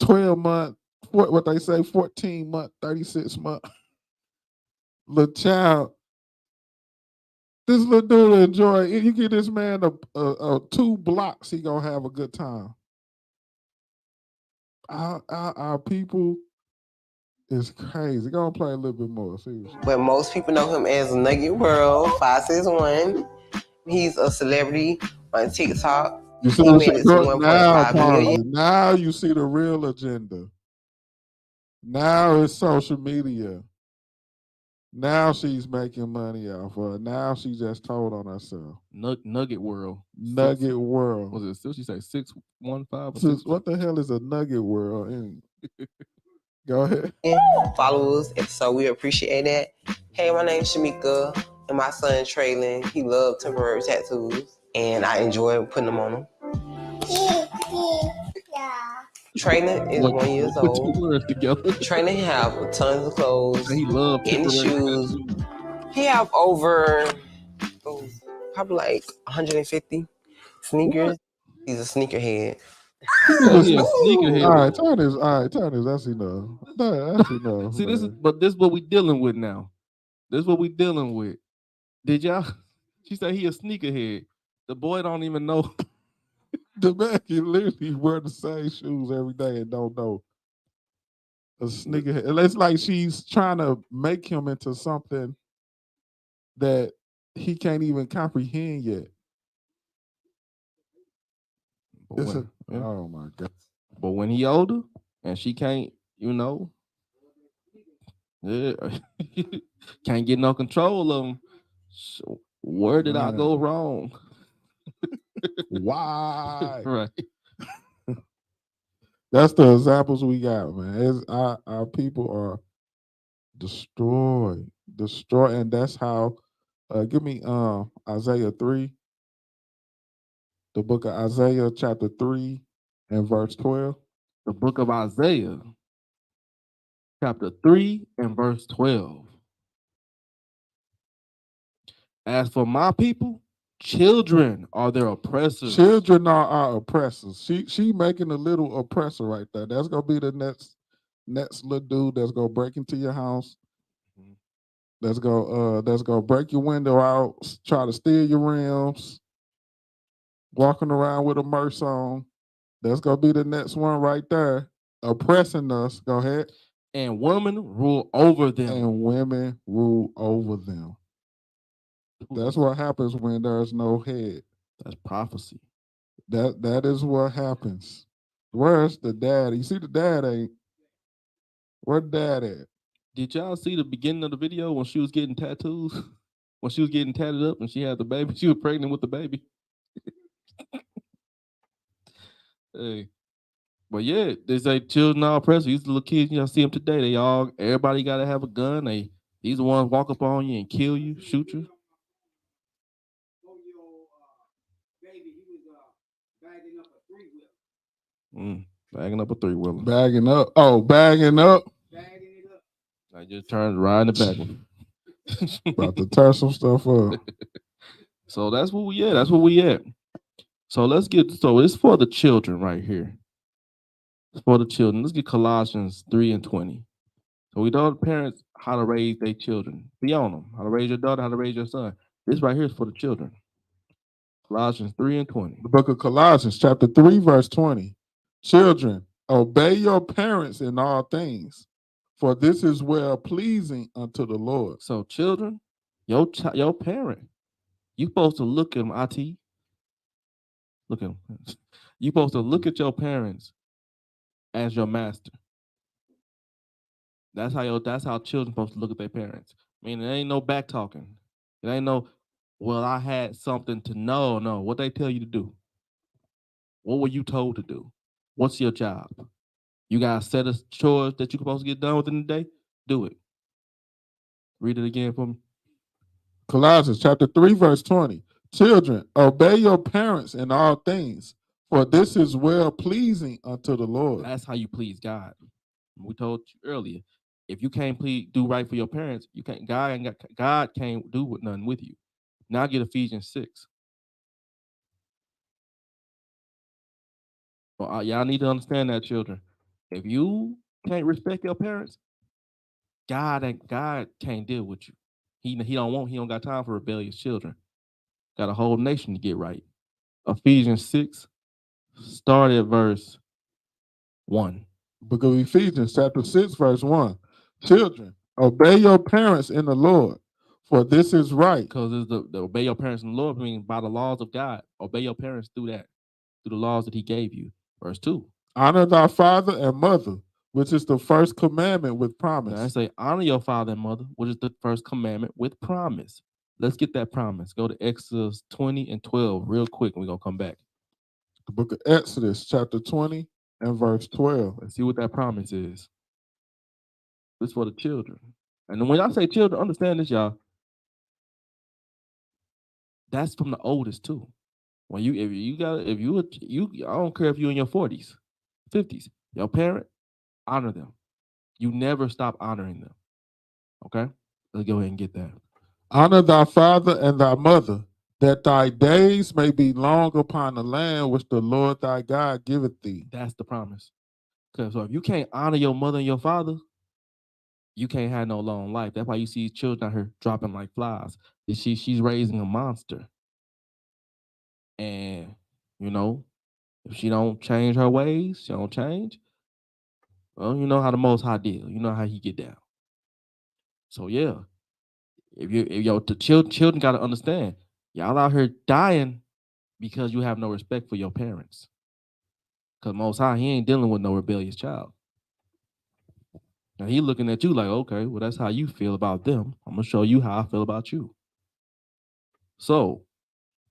12-month, what they say, 14-month, 36-month little child. This little dude enjoy. You give this man a 2 blocks, he gonna have a good time. Our people It's crazy. Go and play a little bit more. See. But most people know him as Nugget World 561. He's a celebrity on TikTok. You see He what made it to now, 1.5 million. Now you see the real agenda. Now it's social media. Now she's making money off of it. Now she just told on herself. Nugget World. Nugget World. Was it still? She say 615 or What the hell is a Nugget World? And go ahead. Followers, and so we appreciate that. Hey, my name's Shamika, and my son Traylon. He loves temporary tattoos, and I enjoy putting them on him. Traylon is 1 year old. Traylon have tons of clothes. He loves any shoes. He have over probably like 150 sneakers. What? He's a sneakerhead. He a sneakerhead. All right, turn this. That's enough. That's enough. See, this is what we dealing with now. This is what we dealing with. Did y'all? She said he a sneakerhead. The boy don't even know. The man can literally wear the same shoes every day and don't know. A sneakerhead. It's like she's trying to make him into something that he can't even comprehend yet. Oh my God. But when he older and she can't, can't get no control of him. So where did I go wrong? Why? Right. That's the examples we got, man. Our people are destroyed, and that's how. Give me Isaiah 3, the book of Isaiah, chapter 3, and verse 12. The book of Isaiah, chapter 3 and verse 12. As for my people, children are their oppressors. Children are our oppressors. She making a little oppressor right there. That's gonna be the next little dude that's gonna break into your house. That's gonna break your window out, try to steal your rims, walking around with a merce on. That's gonna be the next one right there, oppressing us. Go ahead. And women rule over them. And women rule over them. That's what happens when there's no head. That's prophecy. That is what happens. Where's the dad? You see the dad ain't. Where dad at? Did y'all see the beginning of the video when she was getting tattoos? When she was getting tatted up and she had the baby? She was pregnant with the baby. Hey. But yeah, they say children are oppressors. These little kids, y'all see them today. Everybody got to have a gun. These ones walk up on you and kill you, shoot you. Bagging up a 3-wheeler. Bagging up. Oh, bagging up. I just turned right in the back. About to tear some stuff up. So that's where we at. That's where we at. So it's for the children right here. It's for the children. Let's get Colossians 3 and 20. So we tell the parents how to raise their children. Be on them. How to raise your daughter, how to raise your son. This right here is for the children. Colossians 3 and 20. The book of Colossians, chapter 3, verse 20. Children, obey your parents in all things, for this is well pleasing unto the Lord. So children, your parent, you supposed to look at them, IT. Look at them. You supposed to look at your parents as your master. That's how children supposed to look at their parents. I mean, there ain't no back talking. It ain't no, well, I had something to know. No, what they tell you to do. What were you told to do? What's your job? You got a set of chores that you're supposed to get done within the day? Do it. Read it again for me. Colossians chapter 3, verse 20. Children, obey your parents in all things, for this is well pleasing unto the Lord. That's how you please God. We told you earlier, if you can't do right for your parents, you can't. God can't do nothing with you. Now get Ephesians 6. Well, y'all need to understand that, children. If you can't respect your parents, God can't deal with you. He don't got time for rebellious children. Got a whole nation to get right. Ephesians 6, start at verse 1. Book of Ephesians, chapter 6, verse 1. Children, obey your parents in the Lord, for this is right. Because it's the obey your parents in the Lord means by the laws of God. Obey your parents through that, through the laws that He gave you. Verse 2. Honor thy father and mother, which is the first commandment with promise. Now I say, honor your father and mother, which is the first commandment with promise. Let's get that promise. Go to Exodus 20 and 12 real quick, and we're going to come back. The book of Exodus, chapter 20 and verse 12. Let's see what that promise is. This is for the children. And when I say children, understand this, y'all. That's from the oldest too. When you, I don't care if you're in your 40s, 50s, your parent, honor them. You never stop honoring them. Okay? Let's go ahead and get that. Honor thy father and thy mother, that thy days may be long upon the land which the Lord thy God giveth thee. That's the promise. Because so if you can't honor your mother and your father, you can't have no long life. That's why you see children out here dropping like flies. She's raising a monster. And, you know, if she don't change her ways, she don't change, well, you know how the Most High deal. You know how He get down. So yeah, if the children got to understand, y'all out here dying because you have no respect for your parents. Because Most High, He ain't dealing with no rebellious child. Now He looking at you like, okay, well, that's how you feel about them. I'm gonna show you how I feel about you. So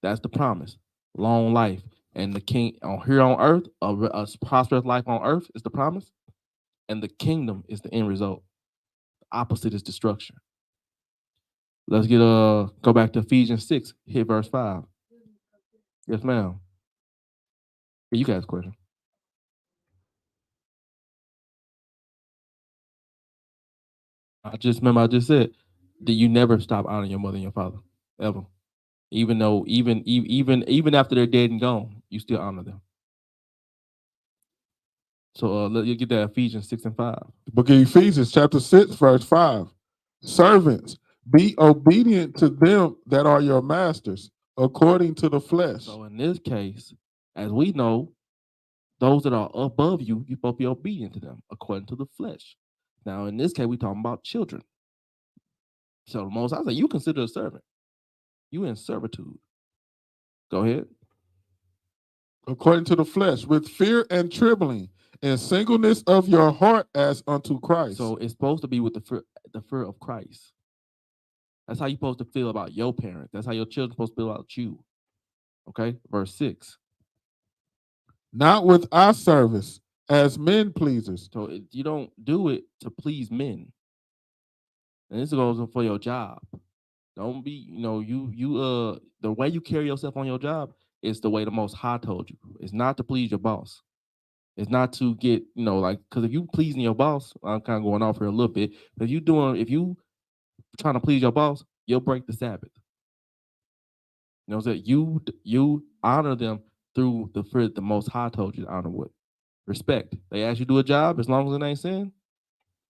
that's the promise. Long life. And the king here on earth, a prosperous life on earth is the promise. And the kingdom is the end result. The opposite is destruction. Let's go back to Ephesians 6, hit verse 5. Yes, ma'am. Yeah, you guys question. I just said that you never stop honoring your mother and your father, ever. Even though, even after they're dead and gone, you still honor them. So you get that Ephesians 6 and 5. The book of Ephesians, chapter 6, verse 5. Servants, be obedient to them that are your masters, according to the flesh. So in this case, as we know, those that are above you, you're supposed to be obedient to them, according to the flesh. Now, in this case, we're talking about children. So the Most High say, you consider a servant. You in servitude. Go ahead. According to the flesh, with fear and trembling, and singleness of your heart as unto Christ. So it's supposed to be with the fear of Christ. That's how you're supposed to feel about your parents. That's how your children are supposed to feel about you. Okay, verse 6. Not with eye service as men pleasers. So you don't do it to please men. And this goes for your job. Don't be, the way you carry yourself on your job is the way the Most High told you. It's not to please your boss. It's not to get, because if you pleasing your boss, I'm kind of going off here a little bit. But if you trying to please your boss, you'll break the Sabbath. You know what I'm saying? You honor them through the fear that the Most High told you to honor with. Respect. They ask you to do a job, as long as it ain't sin,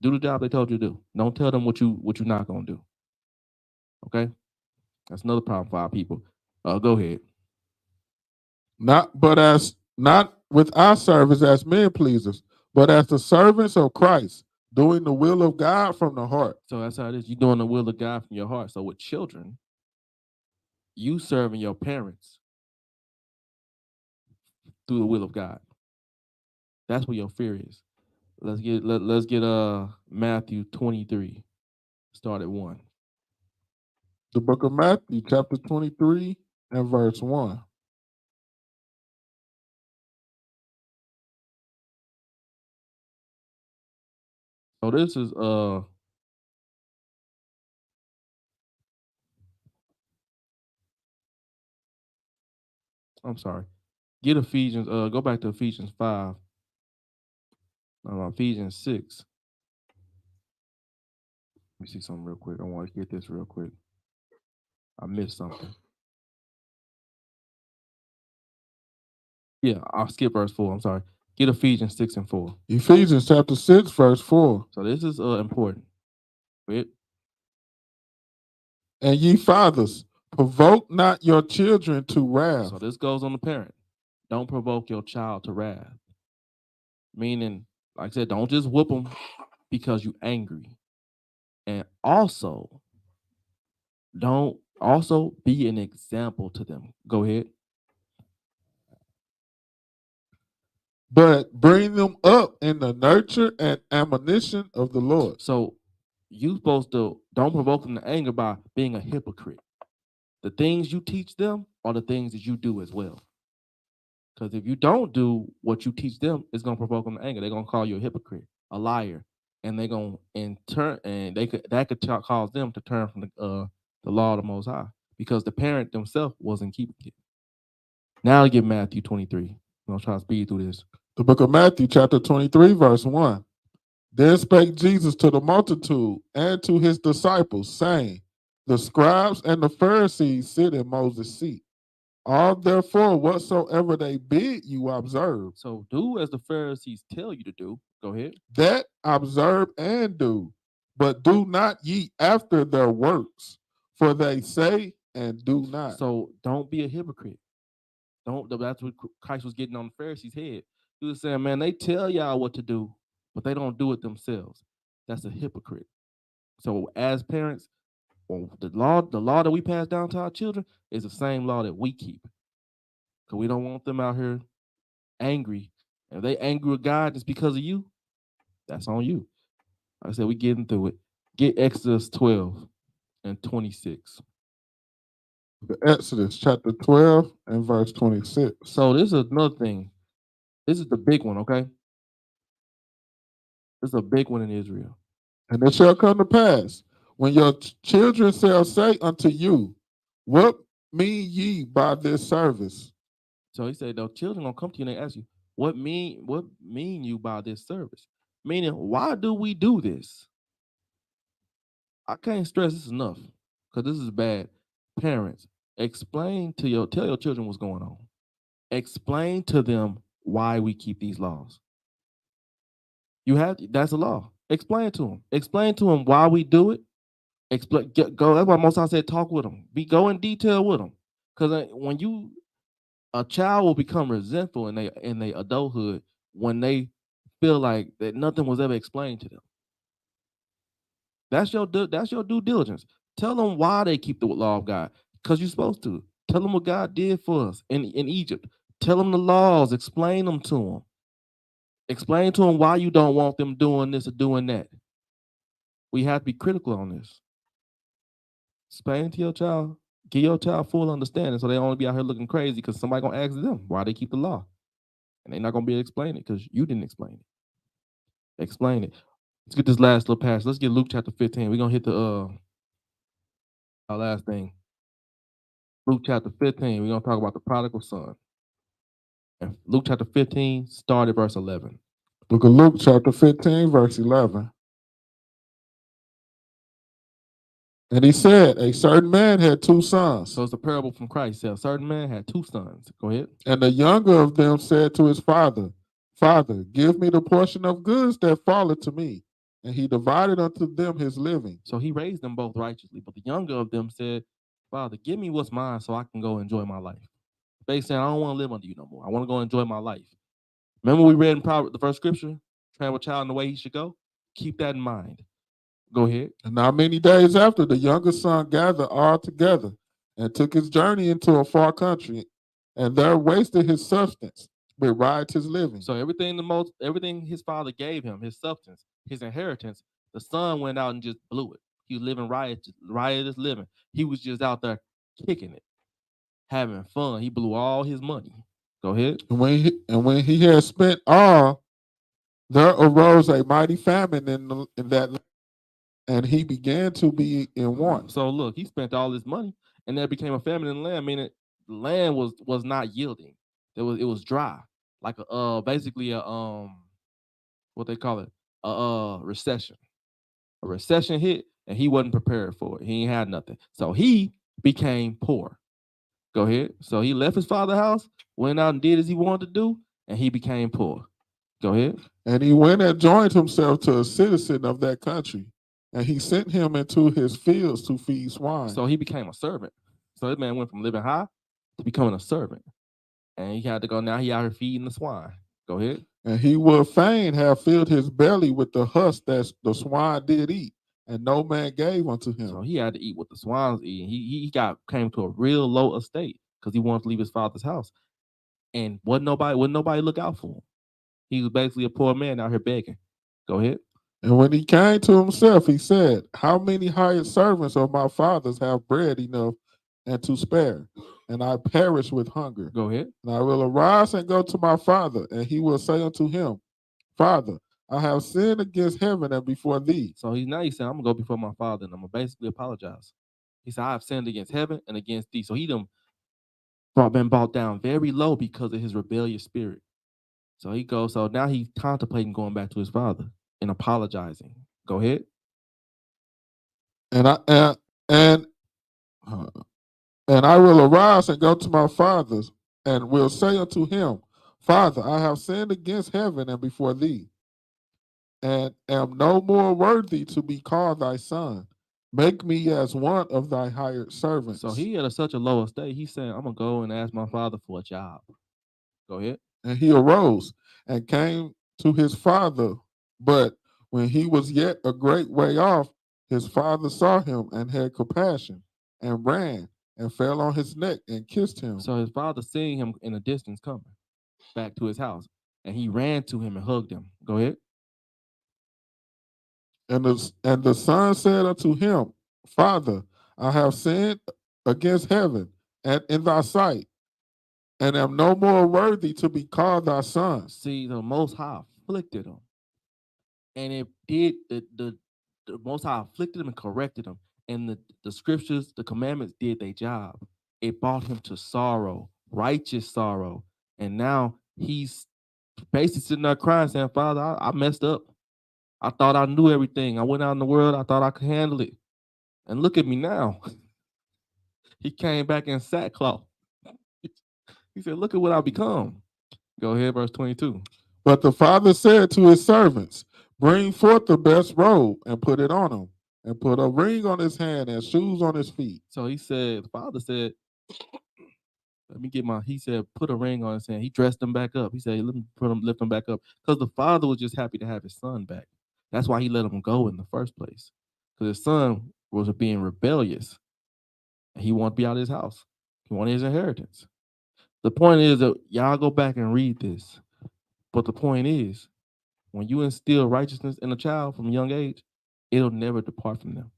do the job they told you to do. Don't tell them what you're not gonna do. Okay? That's another problem for our people. Go ahead. Not with our service as men pleasers, but as the servants of Christ, doing the will of God from the heart. So that's how it is. You're doing the will of God from your heart. So with children, you serving your parents through the will of God. That's what your fear is. Let's get Matthew 23. Start at 1. The book of Matthew, chapter 23 and verse 1. So this is I'm sorry. Get Ephesians, go back to Ephesians 5. Ephesians 6. Let me see something real quick. I want to get this real quick. I missed something. Yeah, I'll skip verse 4. I'm sorry. Get Ephesians 6 and 4. Ephesians chapter 6, verse 4. So this is important. Wait. And ye fathers, provoke not your children to wrath. So this goes on the parent. Don't provoke your child to wrath. Meaning, like I said, don't just whoop them because you're angry. And also, don't also be an example to them. Go ahead. But bring them up in the nurture and admonition of the Lord. So you supposed to don't provoke them to anger by being a hypocrite. The things you teach them are the things that you do as well. Because if you don't do what you teach them, it's gonna provoke them to anger. They're gonna call you a hypocrite, a liar, and they're gonna in turn, and that could cause them to turn from the law of the Most High because the parent themselves wasn't keeping it. Now get Matthew 23. I'm gonna try to speed through this. The book of Matthew, chapter 23, verse 1. Then spake Jesus to the multitude and to his disciples, saying, the scribes and the Pharisees sit in Moses' seat. All therefore whatsoever they bid you observe. So do as the Pharisees tell you to do. Go ahead. That observe and do, but do not ye after their works, for they say and do not. So don't be a hypocrite. Don't. That's what Christ was getting on the Pharisees' head. He was saying, man, they tell y'all what to do, but they don't do it themselves. That's a hypocrite. So as parents, the law that we pass down to our children is the same law that we keep. Because we don't want them out here angry. And if they angry with God just because of you, that's on you. Like I said, we getting through it. Get Exodus 12 and 26. Exodus chapter 12 and verse 26. So this is another thing. This is the big one, okay? This is a big one in Israel. And it shall come to pass, when your children shall say unto you, what mean ye by this service? So he said, the children gonna come to you and they ask you, what mean you by this service? Meaning, why do we do this? I can't stress this enough because this is bad. Parents, tell your children what's going on. Explain to them why we keep these laws. That's a law. Explain to them. Explain to them why we do it. Go. That's why most I said talk with them. Go in detail with them. Because when a child will become resentful in their adulthood when they feel like that nothing was ever explained to them. That's your due diligence. Tell them why they keep the law of God. Because you're supposed to. Tell them what God did for us in Egypt. Tell them the laws. Explain them to them. Explain to them why you don't want them doing this or doing that. We have to be critical on this. Explain to your child. Give your child full understanding so they don't be out here looking crazy because somebody going to ask them why they keep the law. And they're not going to be able to explain it because you didn't explain it. Explain it. Let's get this last little passage. Let's get Luke chapter 15. We're going to hit our last thing. Luke chapter 15. We're going to talk about the prodigal son. And Luke chapter 15, start at verse 11. Book of Luke chapter 15, verse 11. And he said, a certain man had two sons. So it's a parable from Christ. A certain man had two sons. Go ahead. And the younger of them said to his father, Father, give me the portion of goods that falleth to me. And he divided unto them his living. So he raised them both righteously. But the younger of them said, Father, give me what's mine so I can go enjoy my life. Basically saying, I don't want to live under you no more. I want to go enjoy my life. Remember we read in the first scripture, train a child in the way he should go? Keep that in mind. Go ahead. And not many days after, the younger son gathered all together and took his journey into a far country, and there wasted his substance, but riotous living. So everything his father gave him, his substance, his inheritance, the son went out and just blew it. He was living riotous living. He was just out there kicking it, having fun. He blew all his money. Go ahead. And when he had spent all, there arose a mighty famine in that land, and he began to be in want. So look, he spent all his money, and there became a famine in the land. Meaning the land was not yielding. It was dry, like basically a what they call it, a recession. A recession hit, and he wasn't prepared for it. He ain't had nothing, so he became poor. Go ahead. So he left his father's house, went out and did as he wanted to do, and he became poor. Go ahead. And he went and joined himself to a citizen of that country, and he sent him into his fields to feed swine. So he became a servant. So this man went from living high to becoming a servant. And he had to go, now he out here feeding the swine. Go ahead. And he would fain have filled his belly with the husk that the swine did eat, and no man gave unto him. So he had to eat what the swines eat. He came to a real low estate because he wanted to leave his father's house, and wouldn't nobody look out for him. He was basically a poor man out here begging. Go ahead. And when he came to himself, he said, how many hired servants of my father's have bread enough and to spare? And I perish with hunger. Go ahead. And I will arise and go to my father, and he will say unto him, Father, I have sinned against heaven and before thee. So he's saying, I'm going to go before my father, and I'm going to basically apologize. He said, I have sinned against heaven and against thee. So he been brought down very low because of his rebellious spirit. So he goes, so now he's contemplating going back to his father and apologizing. Go ahead. And I will arise and go to my father's, and will say unto him, Father, I have sinned against heaven and before thee, and am no more worthy to be called thy son. Make me as one of thy hired servants. So he at such a low estate, he's saying, I'm going to go and ask my father for a job. Go ahead. And he arose and came to his father. But when he was yet a great way off, his father saw him and had compassion and ran and fell on his neck and kissed him. So his father seeing him in a distance coming back to his house, and he ran to him and hugged him. Go ahead. And the son said unto him, Father, I have sinned against heaven and in thy sight, and am no more worthy to be called thy son. See, the Most High afflicted him. And it did, the Most High afflicted him and corrected him. And the scriptures, the commandments did their job. It brought him to sorrow, righteous sorrow. And now he's basically sitting there crying, saying, Father, I messed up. I thought I knew everything. I went out in the world. I thought I could handle it. And look at me now. He came back in sackcloth. He said, look at what I've become. Go ahead, verse 22. But the father said to his servants, bring forth the best robe and put it on him, and put a ring on his hand and shoes on his feet. So the father said, he said, put a ring on his hand. He dressed him back up. He said, let me lift him back up. Because the father was just happy to have his son back. That's why he let him go in the first place. Because his son was being rebellious. And he wanted to be out of his house. He wanted his inheritance. The point is that y'all go back and read this. But the point is, when you instill righteousness in a child from a young age, it'll never depart from them.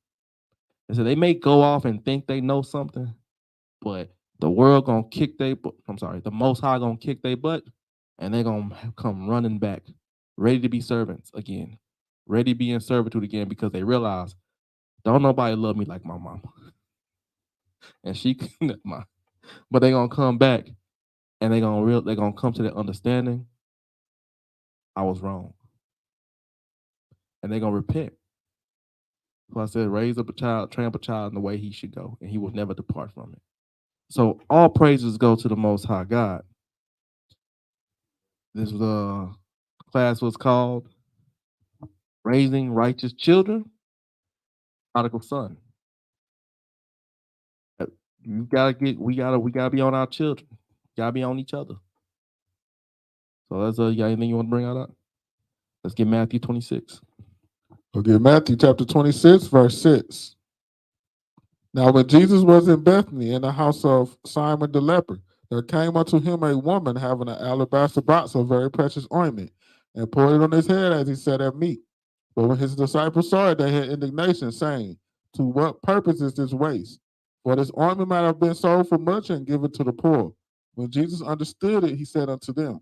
And so they may go off and think they know something, but the world gonna kick the Most High gonna kick their butt, and they're gonna come running back, ready to be servants again, ready to be in servitude again, because they realize, don't nobody love me like my mama. And she couldn't mind. But they're gonna come back, and they're gonna come to that understanding, I was wrong. And they're gonna repent. So I said, raise up a child, train up a child in the way he should go, and he will never depart from it. So all praises go to the Most High God. This class was called Raising Righteous Children, Prodigal Son. We gotta be on our children. Gotta be on each other. So that's you got anything you want to bring out? Let's get Matthew 26. Okay, Matthew chapter 26, verse 6. Now when Jesus was in Bethany in the house of Simon the leper, there came unto him a woman having an alabaster box of very precious ointment, and poured it on his head as he sat at meat. But when his disciples saw it, they had indignation, saying, to what purpose is this waste? For this ointment might have been sold for much and given to the poor. When Jesus understood it, he said unto them,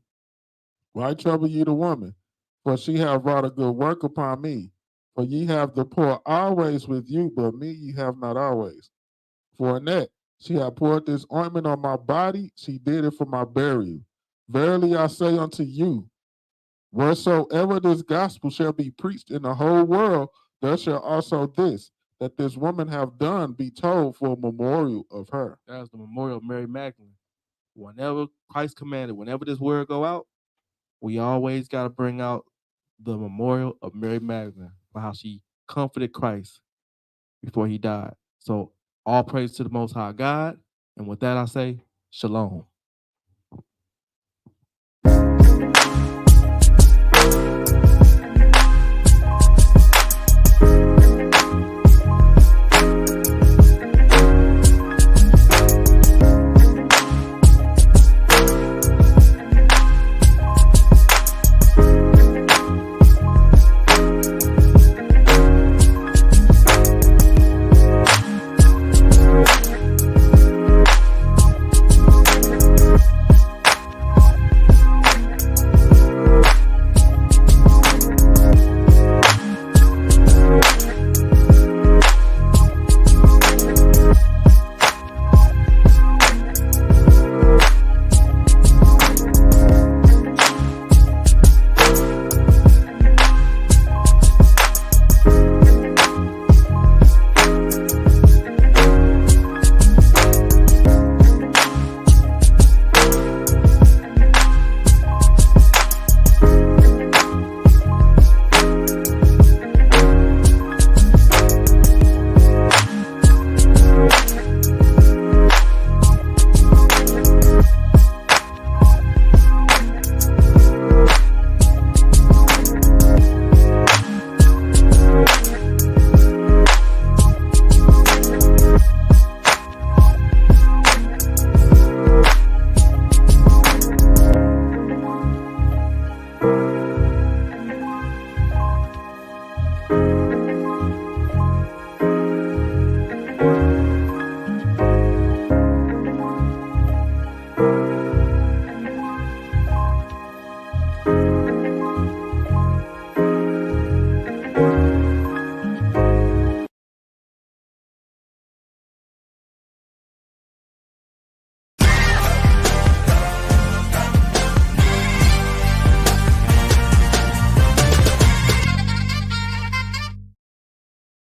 why trouble ye the woman? For she hath wrought a good work upon me. For ye have the poor always with you, but me ye have not always. For in that she hath poured this ointment on my body, she did it for my burial. Verily I say unto you, wheresoever this gospel shall be preached in the whole world, there shall also this, that this woman have done, be told for a memorial of her. That's the memorial of Mary Magdalene. Whenever Christ commanded, whenever this word go out, we always got to bring out the memorial of Mary Magdalene for how she comforted Christ before he died. So all praise to the Most High God. And with that, I say, shalom. Bye.